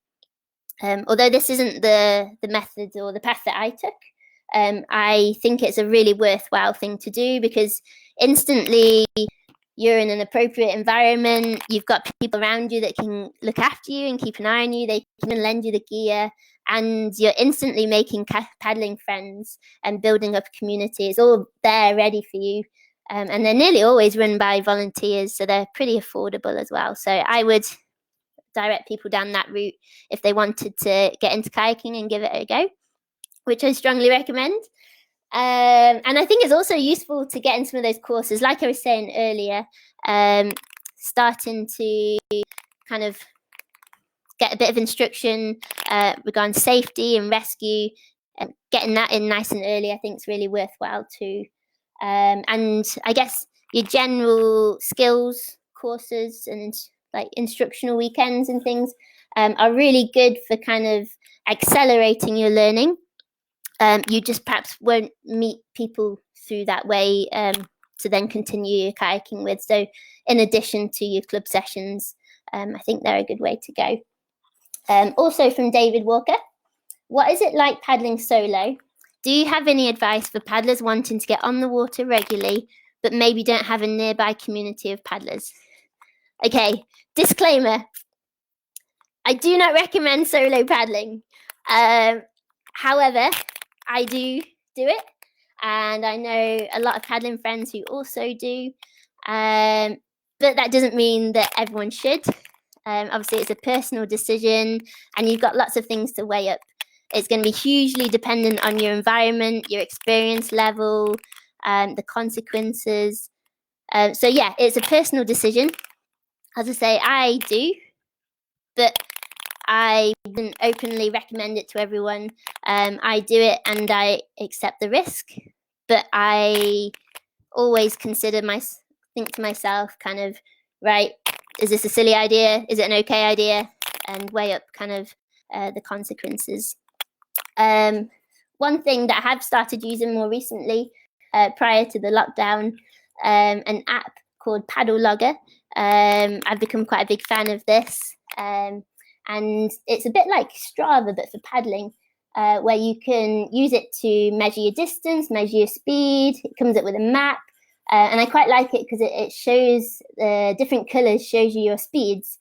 Although this isn't the method or the path that I took, I think it's a really worthwhile thing to do, because instantly you're in an appropriate environment, you've got people around you that can look after you and keep an eye on you, they can lend you the gear, and you're instantly making paddling friends and building up a community. It's all there ready for you. And they're nearly always run by volunteers, so they're pretty affordable as well. So I would direct people down that route if they wanted to get into kayaking and give it a go, which I strongly recommend. And I think it's also useful to get in some of those courses, like I was saying earlier, starting to kind of get a bit of instruction regarding safety and rescue, and getting that in nice and early, I think is really worthwhile too. And I guess your general skills courses and like instructional weekends and things are really good for kind of accelerating your learning. You just perhaps won't meet people through that way to then continue your kayaking with. So in addition to your club sessions, I think they're a good way to go. Also from David Walker, what is it like paddling solo? Do you have any advice for paddlers wanting to get on the water regularly, but maybe don't have a nearby community of paddlers? Okay, disclaimer, I do not recommend solo paddling. However, I do it, and I know a lot of paddling friends who also do, but that doesn't mean that everyone should. Obviously, it's a personal decision, and you've got lots of things to weigh up. It's going to be hugely dependent on your environment, your experience level, the consequences. So yeah, it's a personal decision. As I say, I do, but I wouldn't openly recommend it to everyone. I do it and I accept the risk, but I always think to myself, kind of, right, is this a silly idea? Is it an okay idea? And weigh up kind of the consequences. One thing that I have started using more recently, prior to the lockdown, an app called Paddle Logger. I've become quite a big fan of this. And it's a bit like Strava, but for paddling, where you can use it to measure your distance, measure your speed. It comes up with a map. And I quite like it because it shows different colours, shows you your speeds.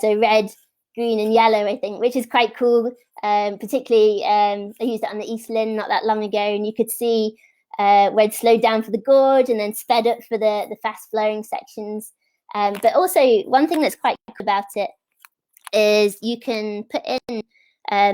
So red, green and yellow, I think, which is quite cool. Particularly, I used it on the East Lynn not that long ago, and you could see where it slowed down for the gorge and then sped up for the fast flowing sections. But also, one thing that's quite cool about it is you can put in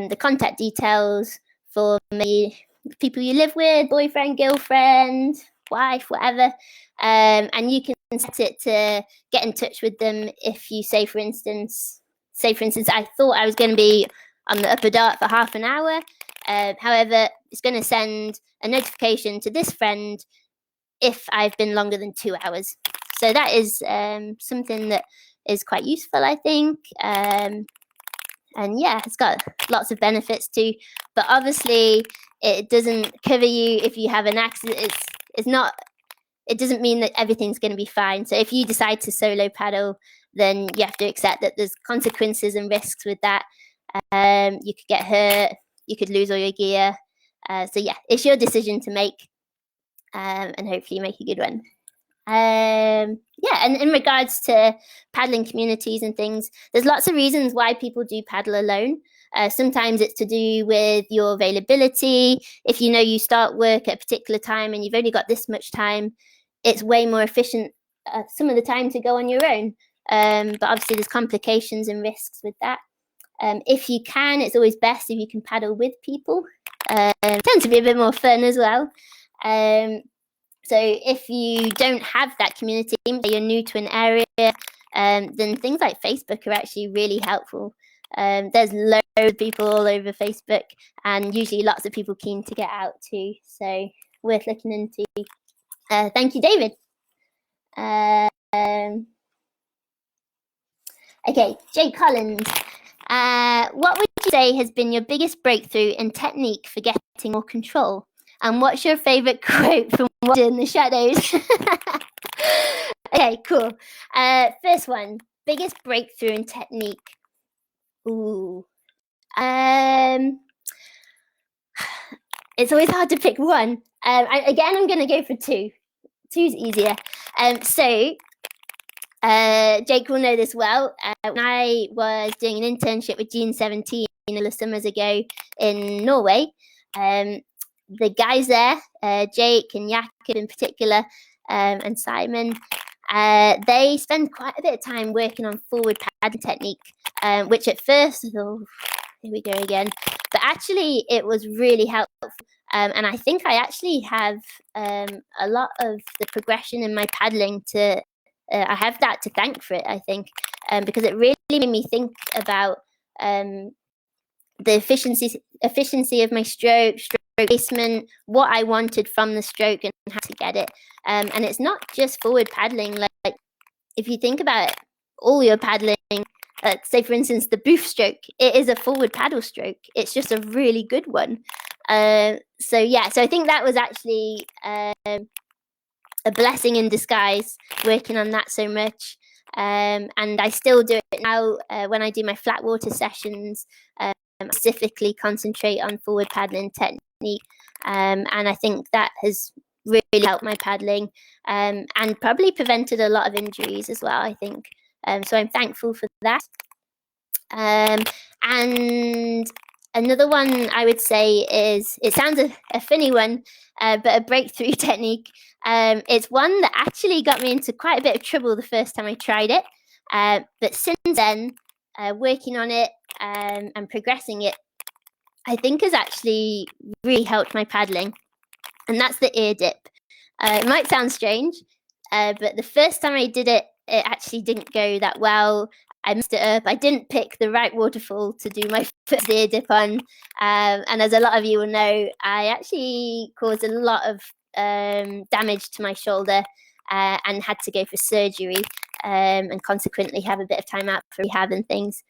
the contact details for maybe people you live with, boyfriend, girlfriend, wife, whatever, and you can set it to get in touch with them if you say for instance, I thought I was going to be on the upper dart for half an hour. However, it's going to send a notification to this friend if I've been longer than 2 hours. So that is something that is quite useful, I think. And yeah, it's got lots of benefits too. But obviously, it doesn't cover you if you have an accident. It doesn't mean that everything's going to be fine. So if you decide to solo paddle, then you have to accept that there's consequences and risks with that. You could get hurt, you could lose all your gear. So yeah, it's your decision to make, and hopefully you make a good one. Yeah, and in regards to paddling communities and things, there's lots of reasons why people do paddle alone. Sometimes it's to do with your availability. If you know you start work at a particular time and you've only got this much time, it's way more efficient some of the time to go on your own. But obviously there's complications and risks with that. If you can, it's always best if you can paddle with people. It tends to be a bit more fun as well. So if you don't have that community, you're new to an area, then things like Facebook are actually really helpful. There's loads of people all over Facebook, and usually lots of people keen to get out too. So worth looking into. Thank you, David. Okay, Jake Collins. What would you say has been your biggest breakthrough in technique for getting more control? And what's your favourite quote from Water in the Shadows? Okay, cool. First one, biggest breakthrough in technique. Ooh. It's always hard to pick one. Again, I'm going to go for two. Two's easier. Jake will know this well. When I was doing an internship with Gene 17 a couple of summers ago in Norway, the guys there, Jake and Jakob in particular, and Simon, they spend quite a bit of time working on forward paddling technique, which at first, oh, here we go again, but actually it was really helpful. And I think I actually have a lot of the progression in my paddling to I have that to thank for it, I think, because it really made me think about the efficiency of my stroke placement, what I wanted from the stroke, and how to get it. And it's not just forward paddling. Like if you think about it, all your paddling, say for instance the boof stroke, it is a forward paddle stroke. It's just a really good one. So I think that was actually a blessing in disguise, working on that so much. And I still do it now when I do my flat water sessions. I specifically concentrate on forward paddling technique, and I think that has really helped my paddling, and probably prevented a lot of injuries as well, I think. So I'm thankful for that. And another one I would say is, it sounds a funny one, but a breakthrough technique. It's one that actually got me into quite a bit of trouble the first time I tried it. But since then, working on it and progressing it, I think has actually really helped my paddling. And that's the ear dip. It might sound strange, but the first time I did it, it actually didn't go that well. I messed it up. I didn't pick the right waterfall to do my first ear dip on. And as a lot of you will know, I actually caused a lot of damage to my shoulder and had to go for surgery and consequently have a bit of time out for rehab and things.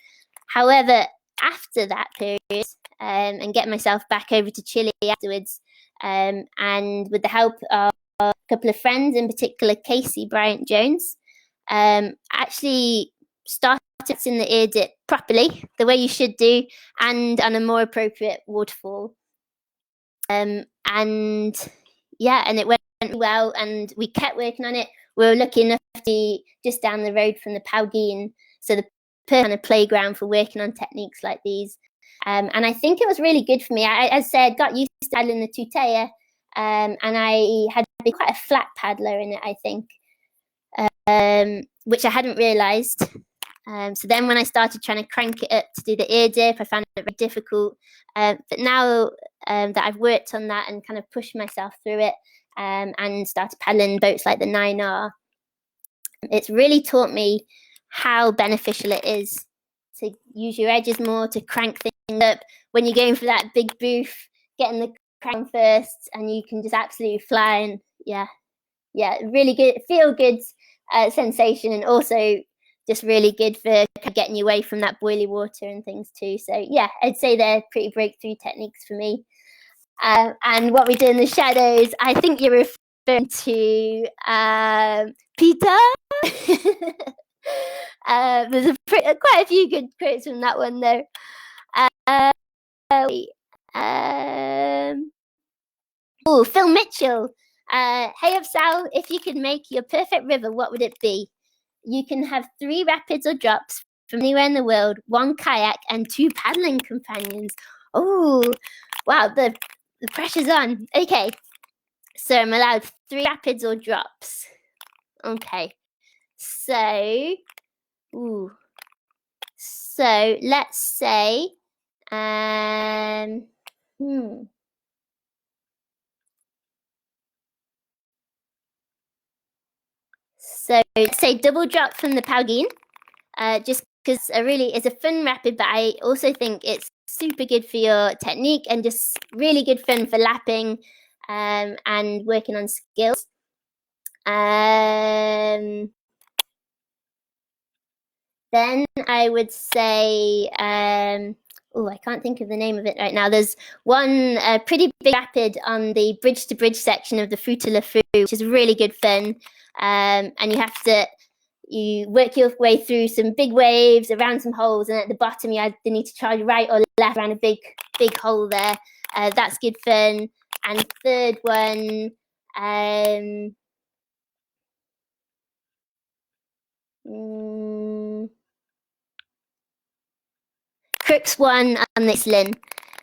However, after that period and getting myself back over to Chile afterwards, and with the help of a couple of friends, in particular Casey Bryant Jones, actually started in the ear dip properly, the way you should do, and on a more appropriate waterfall. And it went well, and we kept working on it. We were lucky enough to be just down the road from the Paugin, so the perfect kind of playground for working on techniques like these. And I think it was really good for me. As I said, got used to paddling the tutea, and I had been quite a flat paddler in it, I think, which I hadn't realised. So then when I started trying to crank it up to do the ear dip, I found it very difficult. But now that I've worked on that and kind of pushed myself through it, and started paddling boats like the 9R, it's really taught me how beneficial it is to use your edges more, to crank things up. When you're going for that big boof, getting the crank first, and you can just absolutely fly. And really good, feel good sensation, and also just really good for getting you away from that boiling water and things too. So I'd say they're pretty breakthrough techniques for me. And what we do in the shadows, I think you're referring to Peter. There's quite a few good quotes from that one though. Phil Mitchell. Hey of Sal, if you could make your perfect river, what would it be? You can have 3 rapids or drops from anywhere in the world, 1 kayak, and 2 paddling companions. Oh, wow, the pressure's on. Okay, so I'm allowed 3 rapids or drops. Okay, so let's say, So let's say double drop from the Paugin, just because it's a fun rapid, but I also think it's super good for your technique and just really good fun for lapping and working on skills. Then I would say, I can't think of the name of it right now. There's one pretty big rapid on the bridge to bridge section of the Futa La Fu, which is really good fun. And you work your way through some big waves, around some holes, and at the bottom you either need to charge right or left around a big hole there. That's good fun. And third one, Crooks one on this lin.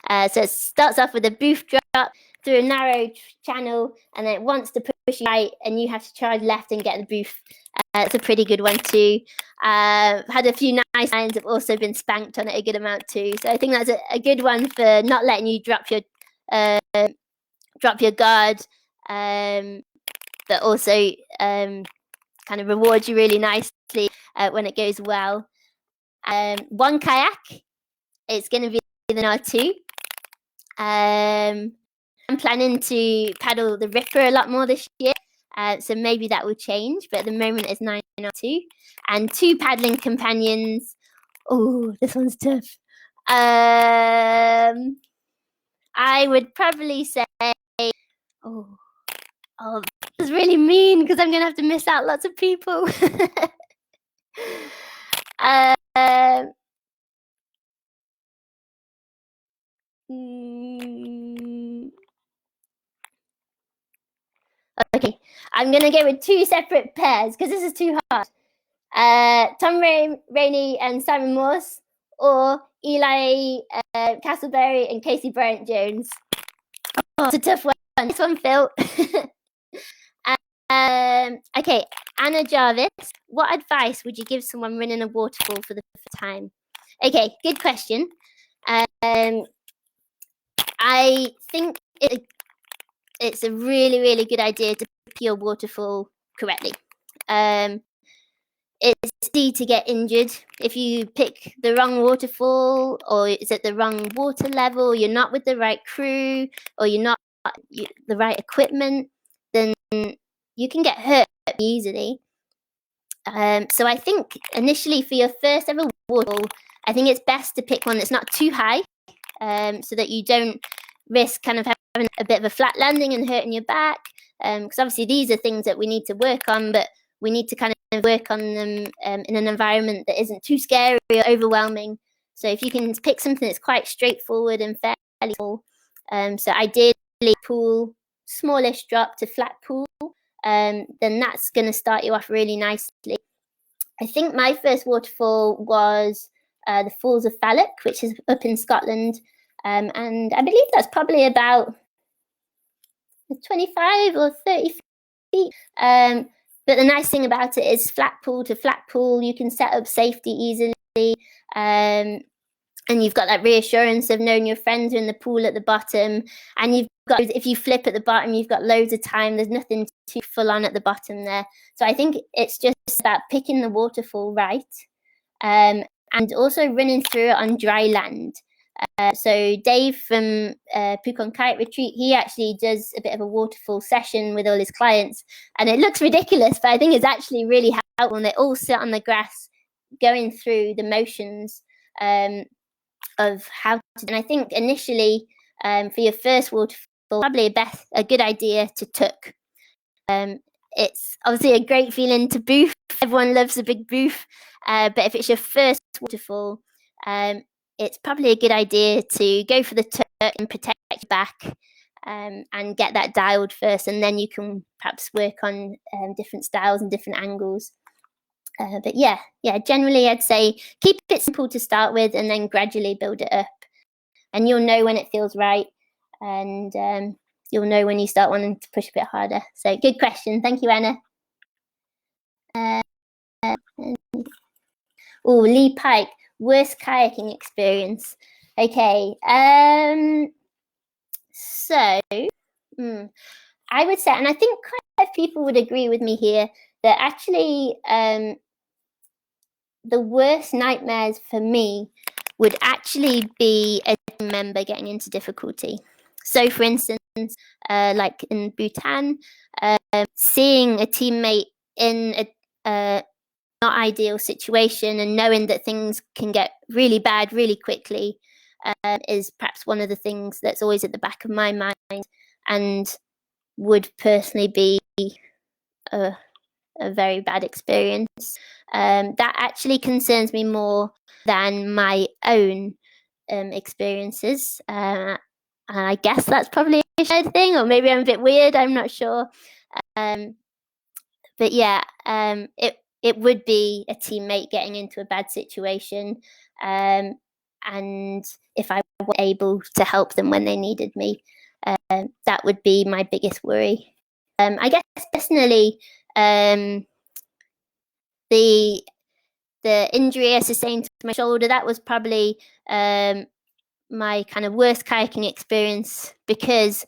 So it starts off with a booth drop through a narrow channel, and then it wants to push you right, and you have to charge left and get the booth. It's a pretty good one too. Had a few nice lines. Have also been spanked on it a good amount too. So I think that's a good one for not letting you drop your guard, but also kind of rewards you really nicely when it goes well. One kayak. It's going to be the R2. I'm planning to paddle the Ripper a lot more this year, so maybe that will change. But at the moment, it's 9R2 and 2 paddling companions. Oh, this one's tough. I would probably say, oh, this is really mean because I'm going to have to miss out lots of people. Okay, I'm going to go with 2 separate pairs because this is too hard. Tom Rainey and Simon Morse, or Eli Castleberry and Casey Bryant Jones. Oh, it's a tough one. This one, Phil. Okay, Anna Jarvis, what advice would you give someone running a waterfall for the first time? Okay, good question. I think it's a really, really good idea to pick your waterfall correctly. It's easy to get injured if you pick the wrong waterfall, or it's at the wrong water level, you're not with the right crew, or you're not the right equipment, then you can get hurt easily. So I think initially for your first ever waterfall, I think it's best to pick one that's not too high, so that you don't risk kind of having a bit of a flat landing and hurting your back. Because obviously these are things that we need to work on, but we need to kind of work on them in an environment that isn't too scary or overwhelming. So if you can pick something that's quite straightforward and fairly small, so ideally pool, smallish drop to flat pool, then that's going to start you off really nicely. I think my first waterfall was the Falls of Fallock, which is up in Scotland, and I believe that's probably about 25 or 30 feet. But the nice thing about it is flat pool to flat pool, you can set up safety easily, and you've got that reassurance of knowing your friends are in the pool at the bottom, and you've got, if you flip at the bottom, you've got loads of time. There's nothing too full on at the bottom there. So I think it's just about picking the waterfall right, and also running through it on dry land. So Dave from Pukon Kite Retreat, he actually does a bit of a waterfall session with all his clients, and it looks ridiculous, but I think it's actually really helpful when they all sit on the grass going through the motions of how to. And I think initially for your first waterfall, probably a good idea to tuck. It's obviously a great feeling to boof. Everyone loves a big boof, but if it's your first waterfall, it's probably a good idea to go for the tuck and protect your back, and get that dialed first, and then you can perhaps work on different styles and different angles. But yeah, generally I'd say keep it simple to start with, and then gradually build it up. And you'll know when it feels right, and you'll know when you start wanting to push a bit harder. So good question. Thank you, Anna. Lee Pike, worst kayaking experience. Okay. So I would say, and I think quite a few people would agree with me here, that actually the worst nightmares for me would actually be a team member getting into difficulty. So for instance, like in Bhutan, seeing a teammate in not ideal situation, and knowing that things can get really bad really quickly is perhaps one of the things that's always at the back of my mind, and would personally be a very bad experience. That actually concerns me more than my own experiences. And I guess that's probably a shared thing, or maybe I'm a bit weird, I'm not sure. But yeah, it would be a teammate getting into a bad situation. And if I were able to help them when they needed me, that would be my biggest worry. I guess personally, the injury I sustained to my shoulder, that was probably my kind of worst kayaking experience, because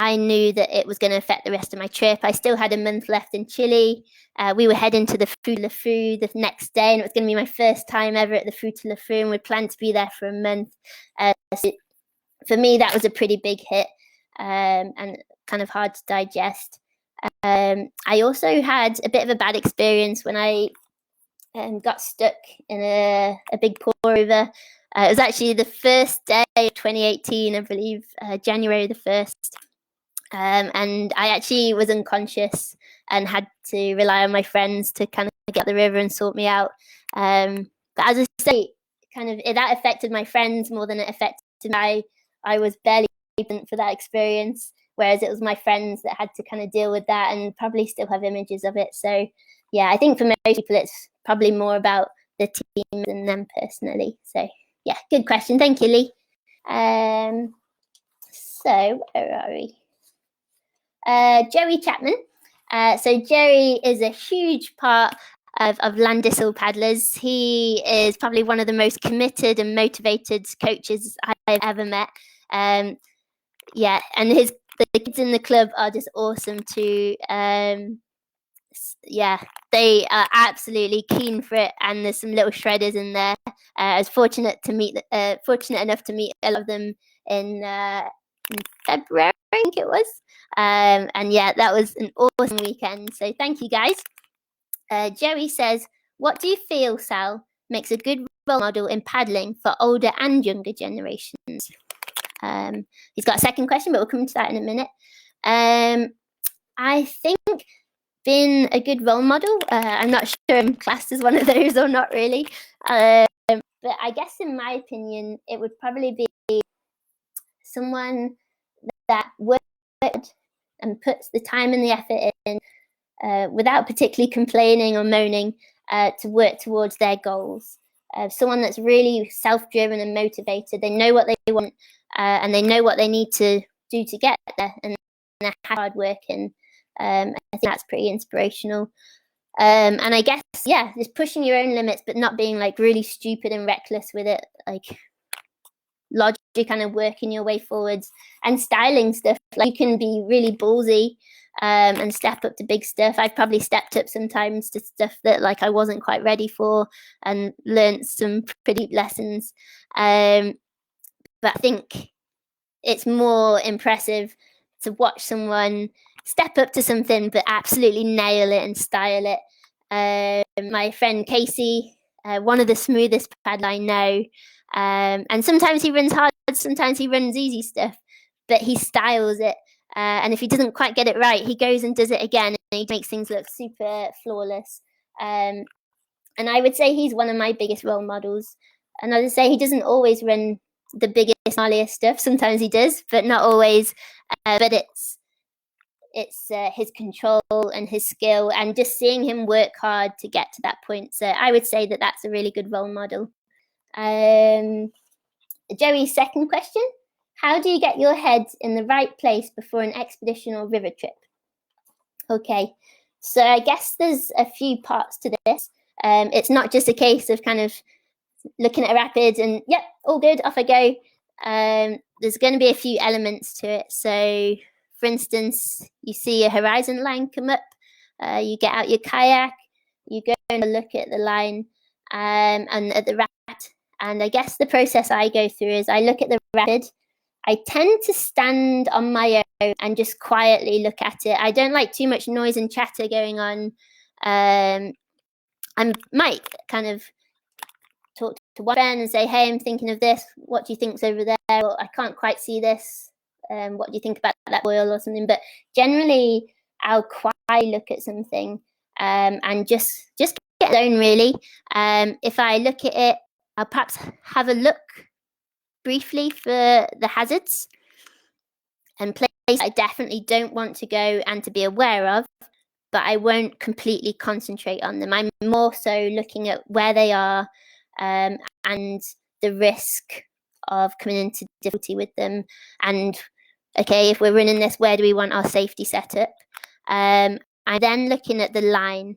I knew that it was going to affect the rest of my trip. I still had a month left in Chile. We were heading to the Fou de la Fou the next day, and it was going to be my first time ever at the Fou de la Fou, and we planned to be there for a month. So for me, that was a pretty big hit, and kind of hard to digest. I also had a bit of a bad experience when I got stuck in a big pour over. It was actually the first day of 2018, I believe, January the 1st. And I actually was unconscious and had to rely on my friends to kind of get the river and sort me out. But as I say, that affected my friends more than it affected me. I was barely present for that experience, whereas it was my friends that had to kind of deal with that, and probably still have images of it. So yeah, I think for most people it's probably more about the team than them personally. So yeah, good question. Thank you, Lee. So where are we? Joey Chapman. So Jerry is a huge part of Landisel paddlers. He is probably one of the most committed and motivated coaches I've ever met. Yeah, and the kids in the club are just awesome too. Yeah, they are absolutely keen for it, and there's some little shredders in there. I was fortunate enough to meet a lot of them in February, I think it was. And yeah, that was an awesome weekend. So thank you, guys. Joey says, what do you feel, Sal, makes a good role model in paddling for older and younger generations? He's got a second question, but we'll come to that in a minute. I think being a good role model, I'm not sure I'm classed as one of those or not really. But I guess in my opinion, it would probably be someone that works and puts the time and the effort in without particularly complaining or moaning to work towards their goals. Someone that's really self-driven and motivated. They know what they want and they know what they need to do to get there, and they're hard working. I think that's pretty inspirational. And I guess, yeah, just pushing your own limits, but not being like really stupid and reckless with it, like logically kind of working your way forwards and styling stuff. Like you can be really ballsy and step up to big stuff. I've probably stepped up sometimes to stuff that like I wasn't quite ready for and learned some pretty lessons. But I think it's more impressive to watch someone step up to something but absolutely nail it and style it. My friend Casey, one of the smoothest paddlers I know, and sometimes he runs hard, sometimes he runs easy stuff, but he styles it. And if he doesn't quite get it right, he goes and does it again, and he makes things look super flawless. And I would say he's one of my biggest role models. And I would say he doesn't always run the biggest, gnarliest stuff. Sometimes he does, but not always. But it's his control and his skill, and just seeing him work hard to get to that point. So I would say that that's a really good role model. Joey's second question: how do you get your head in the right place before an expedition or river trip? Okay, so I guess there's a few parts to this. It's not just a case of kind of looking at a rapid and yep, all good, off I go. There's going to be a few elements to it. So for instance, you see a horizon line come up, you get out your kayak, you go and look at the line and at the rapid. And I guess the process I go through is I look at the rapid. I tend to stand on my own and just quietly look at it. I don't like too much noise and chatter going on. I I might kind of talk to one friend and say, hey, I'm thinking of this. What do you think's over there? Well, I can't quite see this. What do you think about that oil or something? But generally, I'll quietly look at something and just get alone, really. If I look at it, I'll perhaps have a look briefly for the hazards and places I definitely don't want to go and to be aware of, but I won't completely concentrate on them. I'm more so looking at where they are and the risk of coming into difficulty with them. And okay, if we're running this, where do we want our safety setup? I'm then looking at the line,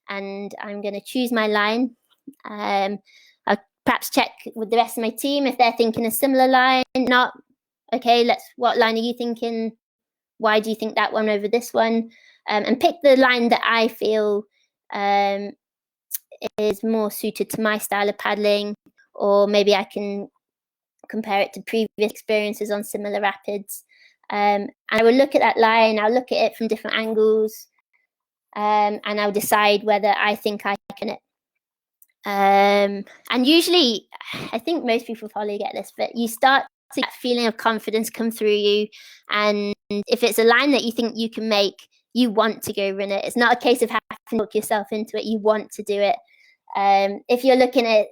and I'm going to choose my line. I'll perhaps check with the rest of my team if they're thinking a similar line. Not, okay, what line are you thinking? Why do you think that one over this one? And pick the line that I feel is more suited to my style of paddling, or maybe I can compare it to previous experiences on similar rapids. And I will look at that line, I'll look at it from different angles, and I'll decide whether I think I can it. And usually, I think most people probably get this, but you start to get that feeling of confidence come through you. And if it's a line that you think you can make, you want to go run it. It's not a case of having to talk yourself into it. You want to do it. If you're looking at it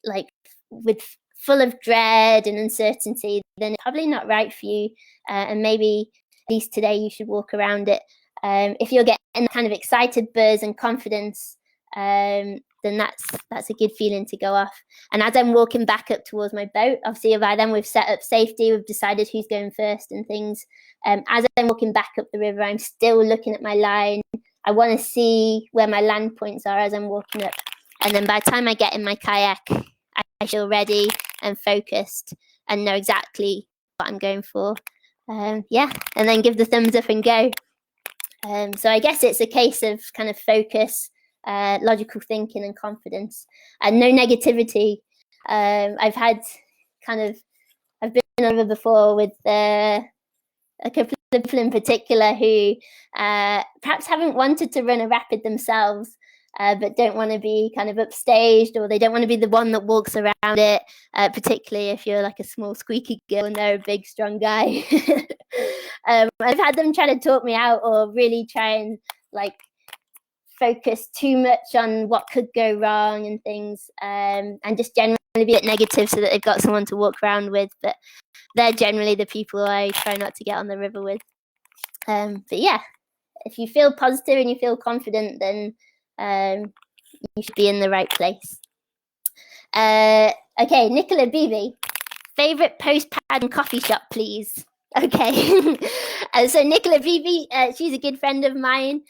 like with full of dread and uncertainty, then it's probably not right for you. And maybe at least today you should walk around it. If you're getting kind of excited buzz and confidence, then that's a good feeling to go off. And as I'm walking back up towards my boat, obviously by then we've set up safety, we've decided who's going first and things. As I'm walking back up the river, I'm still looking at my line. I want to see where my land points are as I'm walking up. And then by the time I get in my kayak, I feel ready and focused and know exactly what I'm going for. And then give the thumbs up and go. So I guess it's a case of kind of focus, logical thinking and confidence, and no negativity. I've been over before with a couple of people in particular who perhaps haven't wanted to run a rapid themselves, but don't want to be kind of upstaged, or they don't want to be the one that walks around it, particularly if you're like a small squeaky girl and they're a big strong guy. I've had them try to talk me out, or really try and like focus too much on what could go wrong and things, and just generally be a bit negative so that they've got someone to walk around with. But they're generally the people I try not to get on the river with. But yeah, if you feel positive and you feel confident, then you should be in the right place. Okay, Nicola Beebe, favourite post-pad and coffee shop, please. Okay, so Nicola Beebe, she's a good friend of mine.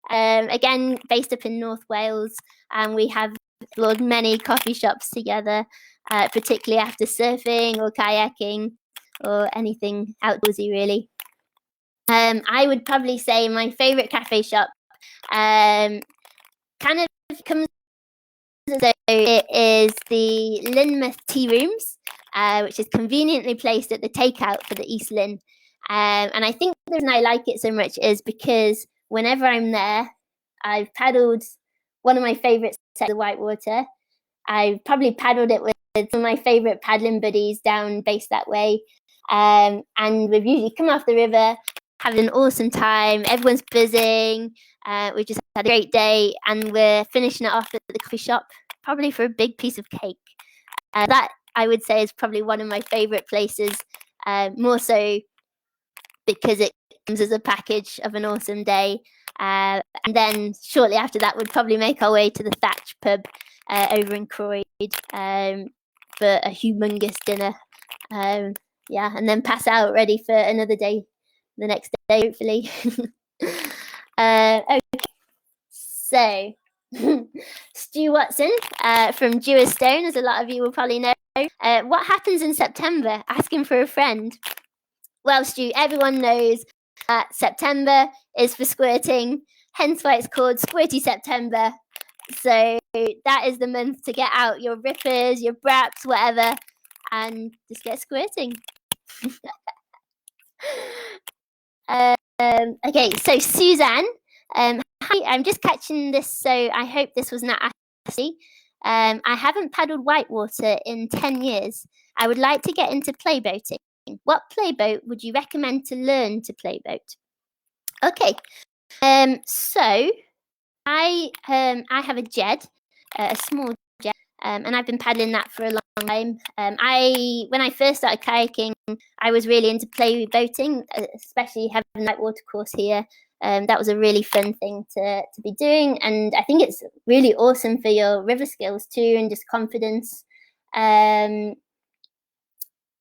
Again, based up in North Wales, and we have explored many coffee shops together, particularly after surfing or kayaking or anything outdoorsy, really. I would probably say my favourite cafe shop kind of comes as though it is the Lynmouth Tea Rooms, which is conveniently placed at the takeout for the East Lynn. And I think the reason I like it so much is because whenever I'm there, I've paddled one of my favourite sets of whitewater. I've probably paddled it with some of my favourite paddling buddies down based that way. And we've usually come off the river, having an awesome time. Everyone's buzzing. We've just had a great day, and we're finishing it off at the coffee shop, probably for a big piece of cake. That, I would say, is probably one of my favourite places, more so because it comes as a package of an awesome day. And then shortly after that, we'd probably make our way to the Thatch pub over in Croyd for a humongous dinner. And then pass out ready for another day, the next day, hopefully. Okay, so Stu Watson from Dewar Stone, as a lot of you will probably know. What happens in September? Asking for a friend. Well, Stu, everyone knows that September is for squirting, hence why it's called Squirty September. So that is the month to get out your rippers, your braps, whatever, and just get squirting. Okay, so Suzanne, hi, I'm just catching this, so I hope this was not I haven't paddled whitewater in 10 years. I would like to get into playboating. What playboat would you recommend to learn to playboat? Okay, so I have a Jed, a small Jed, and I've been paddling that for a long time. When I first started kayaking, I was really into playboating, especially having a whitewater course here. That was a really fun thing to be doing, and I think it's really awesome for your river skills too, and just confidence.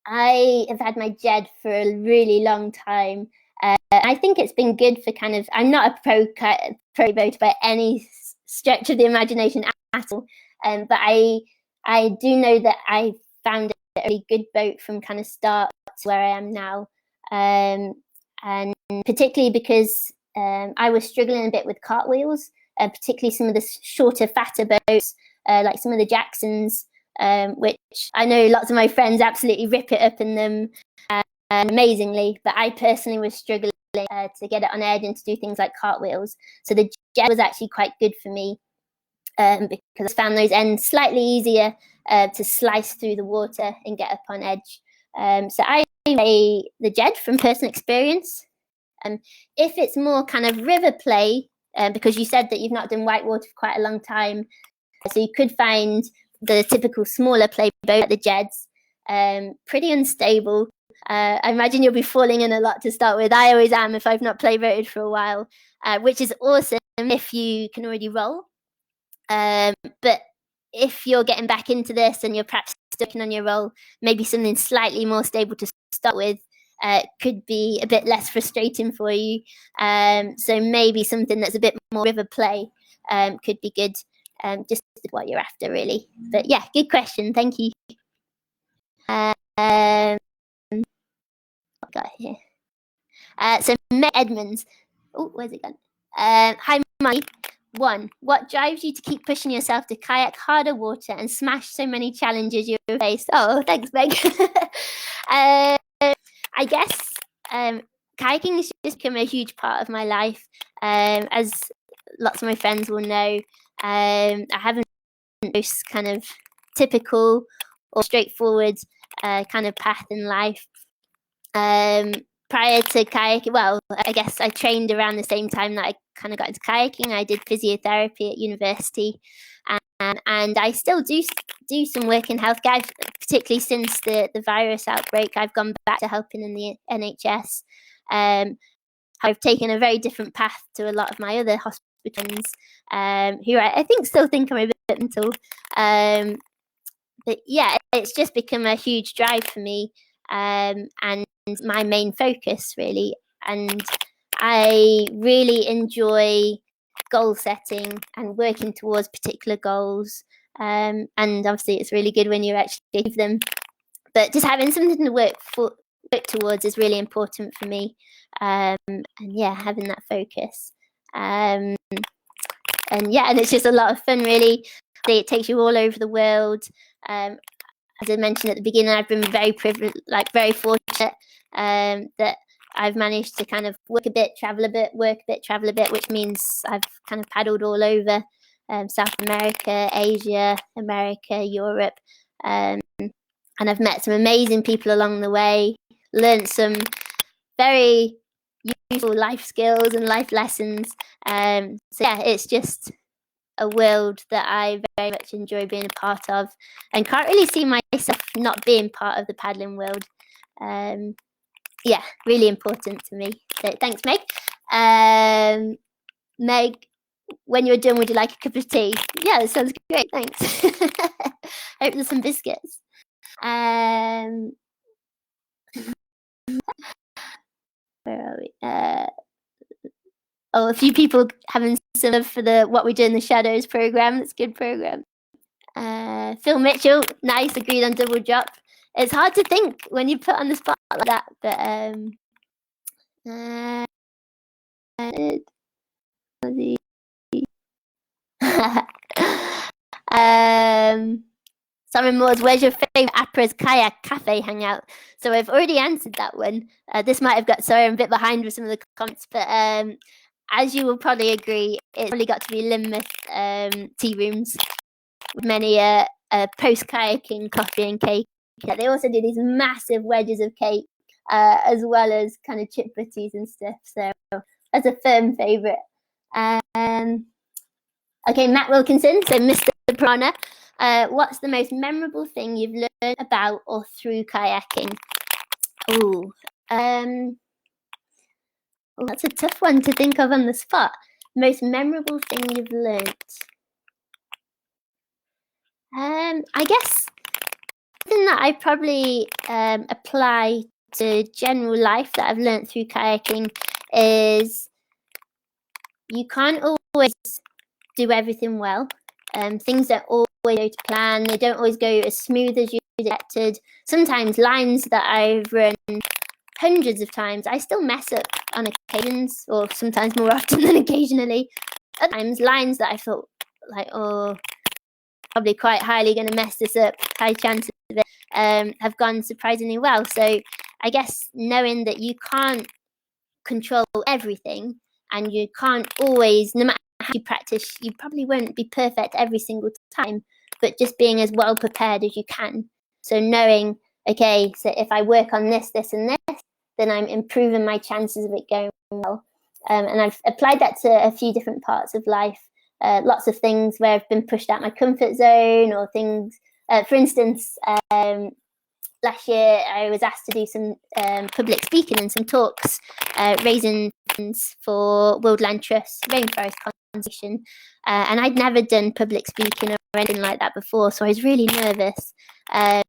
I have had my Jed for a really long time. I think it's been good for kind of. I'm not a pro boater by any stretch of the imagination at all, but I do know that I found it a really good boat from kind of start to where I am now, and particularly because I was struggling a bit with cartwheels, particularly some of the shorter, fatter boats, like some of the Jacksons. Which I know lots of my friends absolutely rip it up in them amazingly, but I personally was struggling to get it on edge and to do things like cartwheels. So the Jed was actually quite good for me because I found those ends slightly easier to slice through the water and get up on edge. So I say the Jed from personal experience. If it's more kind of river play, because you said that you've not done whitewater for quite a long time, so you could find the typical smaller playboat at the Jeds, pretty unstable. I imagine you'll be falling in a lot to start with. I always am if I've not playboated for a while, which is awesome if you can already roll. But if you're getting back into this and you're perhaps sticking on your roll, maybe something slightly more stable to start with could be a bit less frustrating for you. So maybe something that's a bit more river play could be good. Just what you're after, really. But yeah, good question. Thank you. What got here? So Meg Edmonds. Oh, where's it gone? Hi, Mike. 1. What drives you to keep pushing yourself to kayak harder water and smash so many challenges you've faced? Oh, thanks, Meg. I guess kayaking has just become a huge part of my life. As lots of my friends will know, I haven't most kind of typical or straightforward kind of path in life. Prior to kayaking, well, I guess I trained around the same time that I kind of got into kayaking. I did physiotherapy at university, and I still do some work in healthcare, particularly since the virus outbreak. I've gone back to helping in the NHS. I've taken a very different path to a lot of my other hospitals, who I think still think I'm a bit mental. But yeah, it's just become a huge drive for me, and my main focus, really. And I really enjoy goal setting and working towards particular goals. And obviously it's really good when you actually achieve them. But just having something to work towards is really important for me. And yeah, having that focus. And yeah, and it's just a lot of fun, really. It takes you all over the world. As I mentioned at the beginning, I've been very privileged, very fortunate that I've managed to kind of work a bit, travel a bit, work a bit, travel a bit, which means I've kind of paddled all over South America, Asia, America, Europe, and I've met some amazing people along the way, learned some very useful life skills and life lessons. So yeah, it's just a world that I very much enjoy being a part of, and can't really see myself not being part of the paddling world. Yeah, really important to me. So thanks, Meg. Meg, when you're done, would you like a cup of tea? Yeah, that sounds great. Thanks. Hope there's some biscuits. Where are we? A few people having some love for the What We Do in the Shadows program. That's a good program. Phil Mitchell, nice, agreed on double drop. It's hard to think when you put on the spot like that, but Simon Moores, where's your favourite Apres Kayak Cafe hangout? So I've already answered that one. This might have got, sorry, I'm a bit behind with some of the comments, but as you will probably agree, it's probably got to be Lynmouth tea rooms. with many a post-kayaking coffee and cake. They also do these massive wedges of cake, as well as kind of chip butties and stuff. So that's a firm favourite. Okay, Matt Wilkinson, so Mr. Pyranha. What's the most memorable thing you've learned about or through kayaking? That's a tough one to think of on the spot. Most memorable thing you've learned? I guess something that I probably apply to general life that I've learned through kayaking is you can't always do everything well. Things don't always go to plan. They don't always go as smooth as you expected. Sometimes lines that I've run hundreds of times, I still mess up on occasions, or sometimes more often than occasionally. Other times, lines that I thought like, probably quite highly going to mess this up, high chances of it, have gone surprisingly well. So I guess knowing that you can't control everything, and you can't always, no matter how you practice, you probably won't be perfect every single time, but just being as well prepared as you can. So knowing, okay, so if I work on this, this and this, then I'm improving my chances of it going well. And I've applied that to a few different parts of life. Lots of things where I've been pushed out my comfort zone, or things, for instance, last year I was asked to do some public speaking and some talks, raising funds for Wildland Trust Rainforest Conservation, and I'd never done public speaking or anything like that before, so I was really nervous, but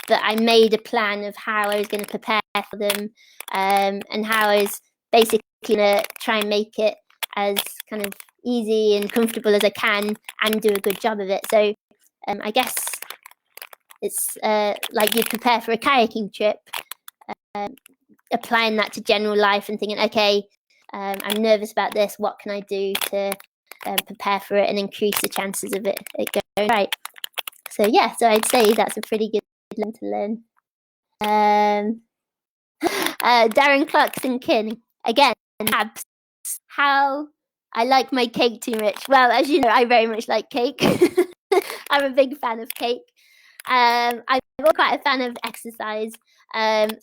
I made a plan of how I was going to prepare for them, and how I was basically going to try and make it as kind of easy and comfortable as I can and do a good job of it. So I guess it's like you prepare for a kayaking trip, applying that to general life and thinking, okay, I'm nervous about this, what can I do to prepare for it and increase the chances of it going right? So yeah, so I'd say that's a pretty good one to learn. Darren Clarkson-Kin, again, abs. How I like my cake too much. Well, as you know, I very much like cake. I'm a big fan of cake. I'm quite a fan of exercise, and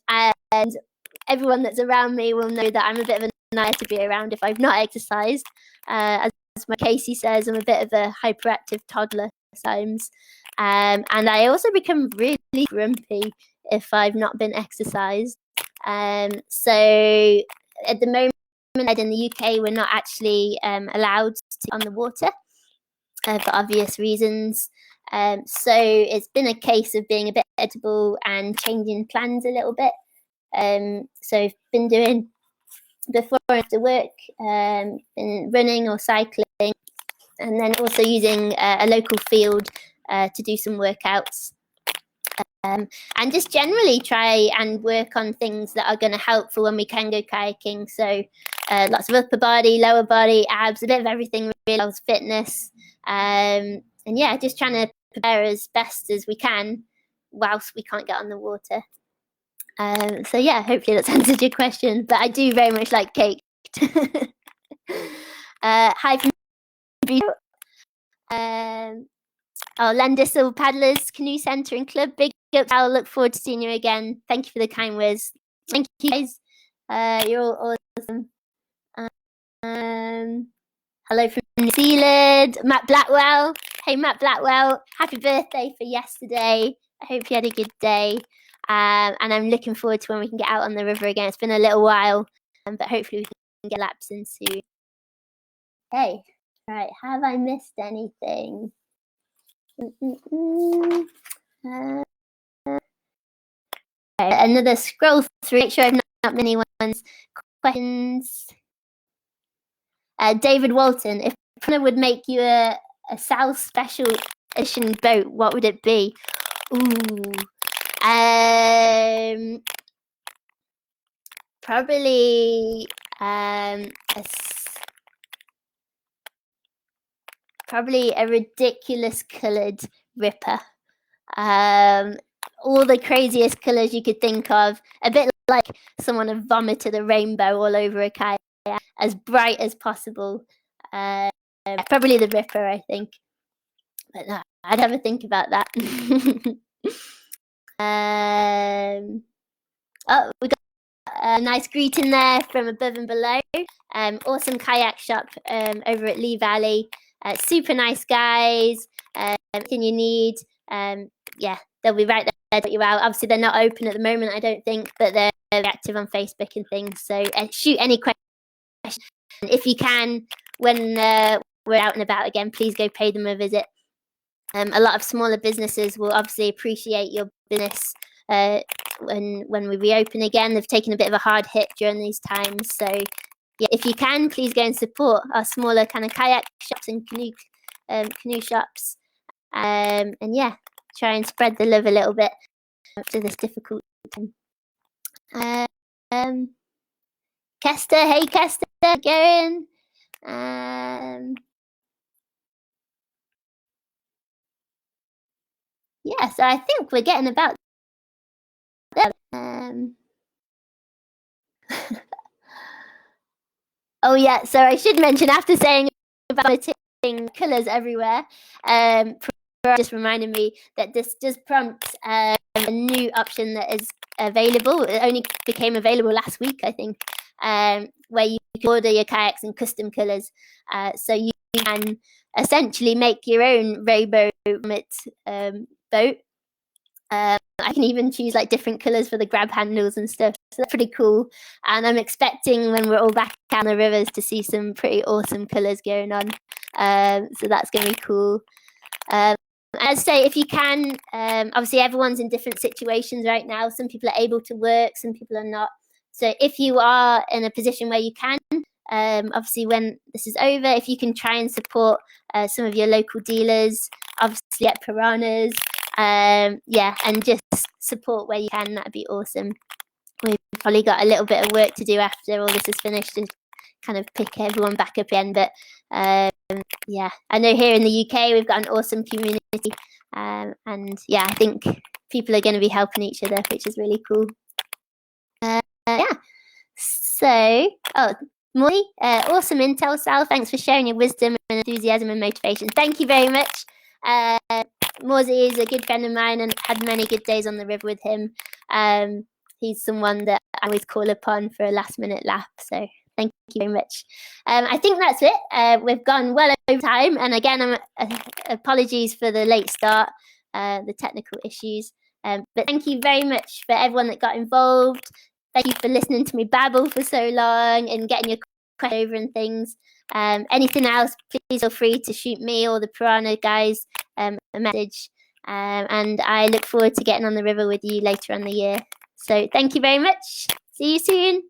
everyone that's around me will know that I'm a bit of a nightmare to be around if I've not exercised. As my Casey says, I'm a bit of a hyperactive toddler sometimes, and I also become really grumpy if I've not been exercised. So at the moment in the UK, we're not actually allowed to on the water for obvious reasons. So it's been a case of being a bit irritable and changing plans a little bit. So I've been doing before and after work, been running or cycling, and then also using a local field to do some workouts. And just generally try and work on things that are going to help for when we can go kayaking. So lots of upper body, lower body, abs, a bit of everything, really, fitness. And yeah, just trying to prepare as best as we can whilst we can't get on the water. So yeah, hopefully that's answered your question, but I do very much like cake. Hi from Landissel Paddlers Canoe Centre and Club, big up. I'll look forward to seeing you again. Thank you for the kind words. Thank you guys. You're all awesome. Hello from New Zealand, Matt Blackwell. Hey Matt Blackwell, happy birthday for yesterday. I hope you had a good day. And I'm looking forward to when we can get out on the river again. It's been a little while, but hopefully we can get laps in soon. Okay, right, have I missed anything? Another scroll through, make sure I've not many ones. Questions. David Walton, if Pyranha would make you a Sal special edition boat, what would it be? Probably a ridiculous coloured ripper. All the craziest colours you could think of, a bit like someone had vomited a rainbow all over a kayak, as bright as possible. Probably the ripper, I think. But no, I'd have a think about that. Oh, we got a nice greeting there from above and below. Awesome kayak shop over at Lee Valley. Super nice guys. Everything you need. Yeah, they'll be right there to put you out. Obviously, they're not open at the moment, I don't think, but they're active on Facebook and things. So shoot any questions. If you can, when we're out and about again, please go pay them a visit. A lot of smaller businesses will obviously appreciate your business when we reopen again. They've taken a bit of a hard hit during these times. So yeah, if you can, please go and support our smaller kind of kayak shops and canoe shops. And yeah, try and spread the love a little bit after this difficult time. Kester, hey Kester, going. Yeah, so I think we're getting about there. Oh yeah, so I should mention, after saying about colours everywhere, just reminded me that this does prompt a new option that is available. It only became available last week, I think, where you can order your kayaks in custom colours. So you can essentially make your own rainbow boat. I can even choose like different colours for the grab handles and stuff. So that's pretty cool. And I'm expecting, when we're all back on the rivers, to see some pretty awesome colours going on. So that's going to be cool. As I say, if you can, obviously everyone's in different situations right now. Some people are able to work, some people are not. So if you are in a position where you can, obviously when this is over, if you can try and support some of your local dealers, obviously at Pyranhas, yeah, and just support where you can, that'd be awesome. We've probably got a little bit of work to do after all this is finished to kind of pick everyone back up again, but yeah, I know here in the UK we've got an awesome community, and yeah, I think people are going to be helping each other, which is really cool. Yeah, so Molly, awesome intel, Sal. Thanks for sharing your wisdom and enthusiasm and motivation. Thank you very much. Morzy is a good friend of mine and had many good days on the river with him. He's someone that I always call upon for a last minute laugh. So thank you very much. I think that's it. We've gone well over time. And again, apologies for the late start, the technical issues. But thank you very much for everyone that got involved. Thank you for listening to me babble for so long and getting your question over and things. Anything else, please feel free to shoot me or the Pyranha guys a message. And I look forward to getting on the river with you later on the year. So thank you very much. See you soon.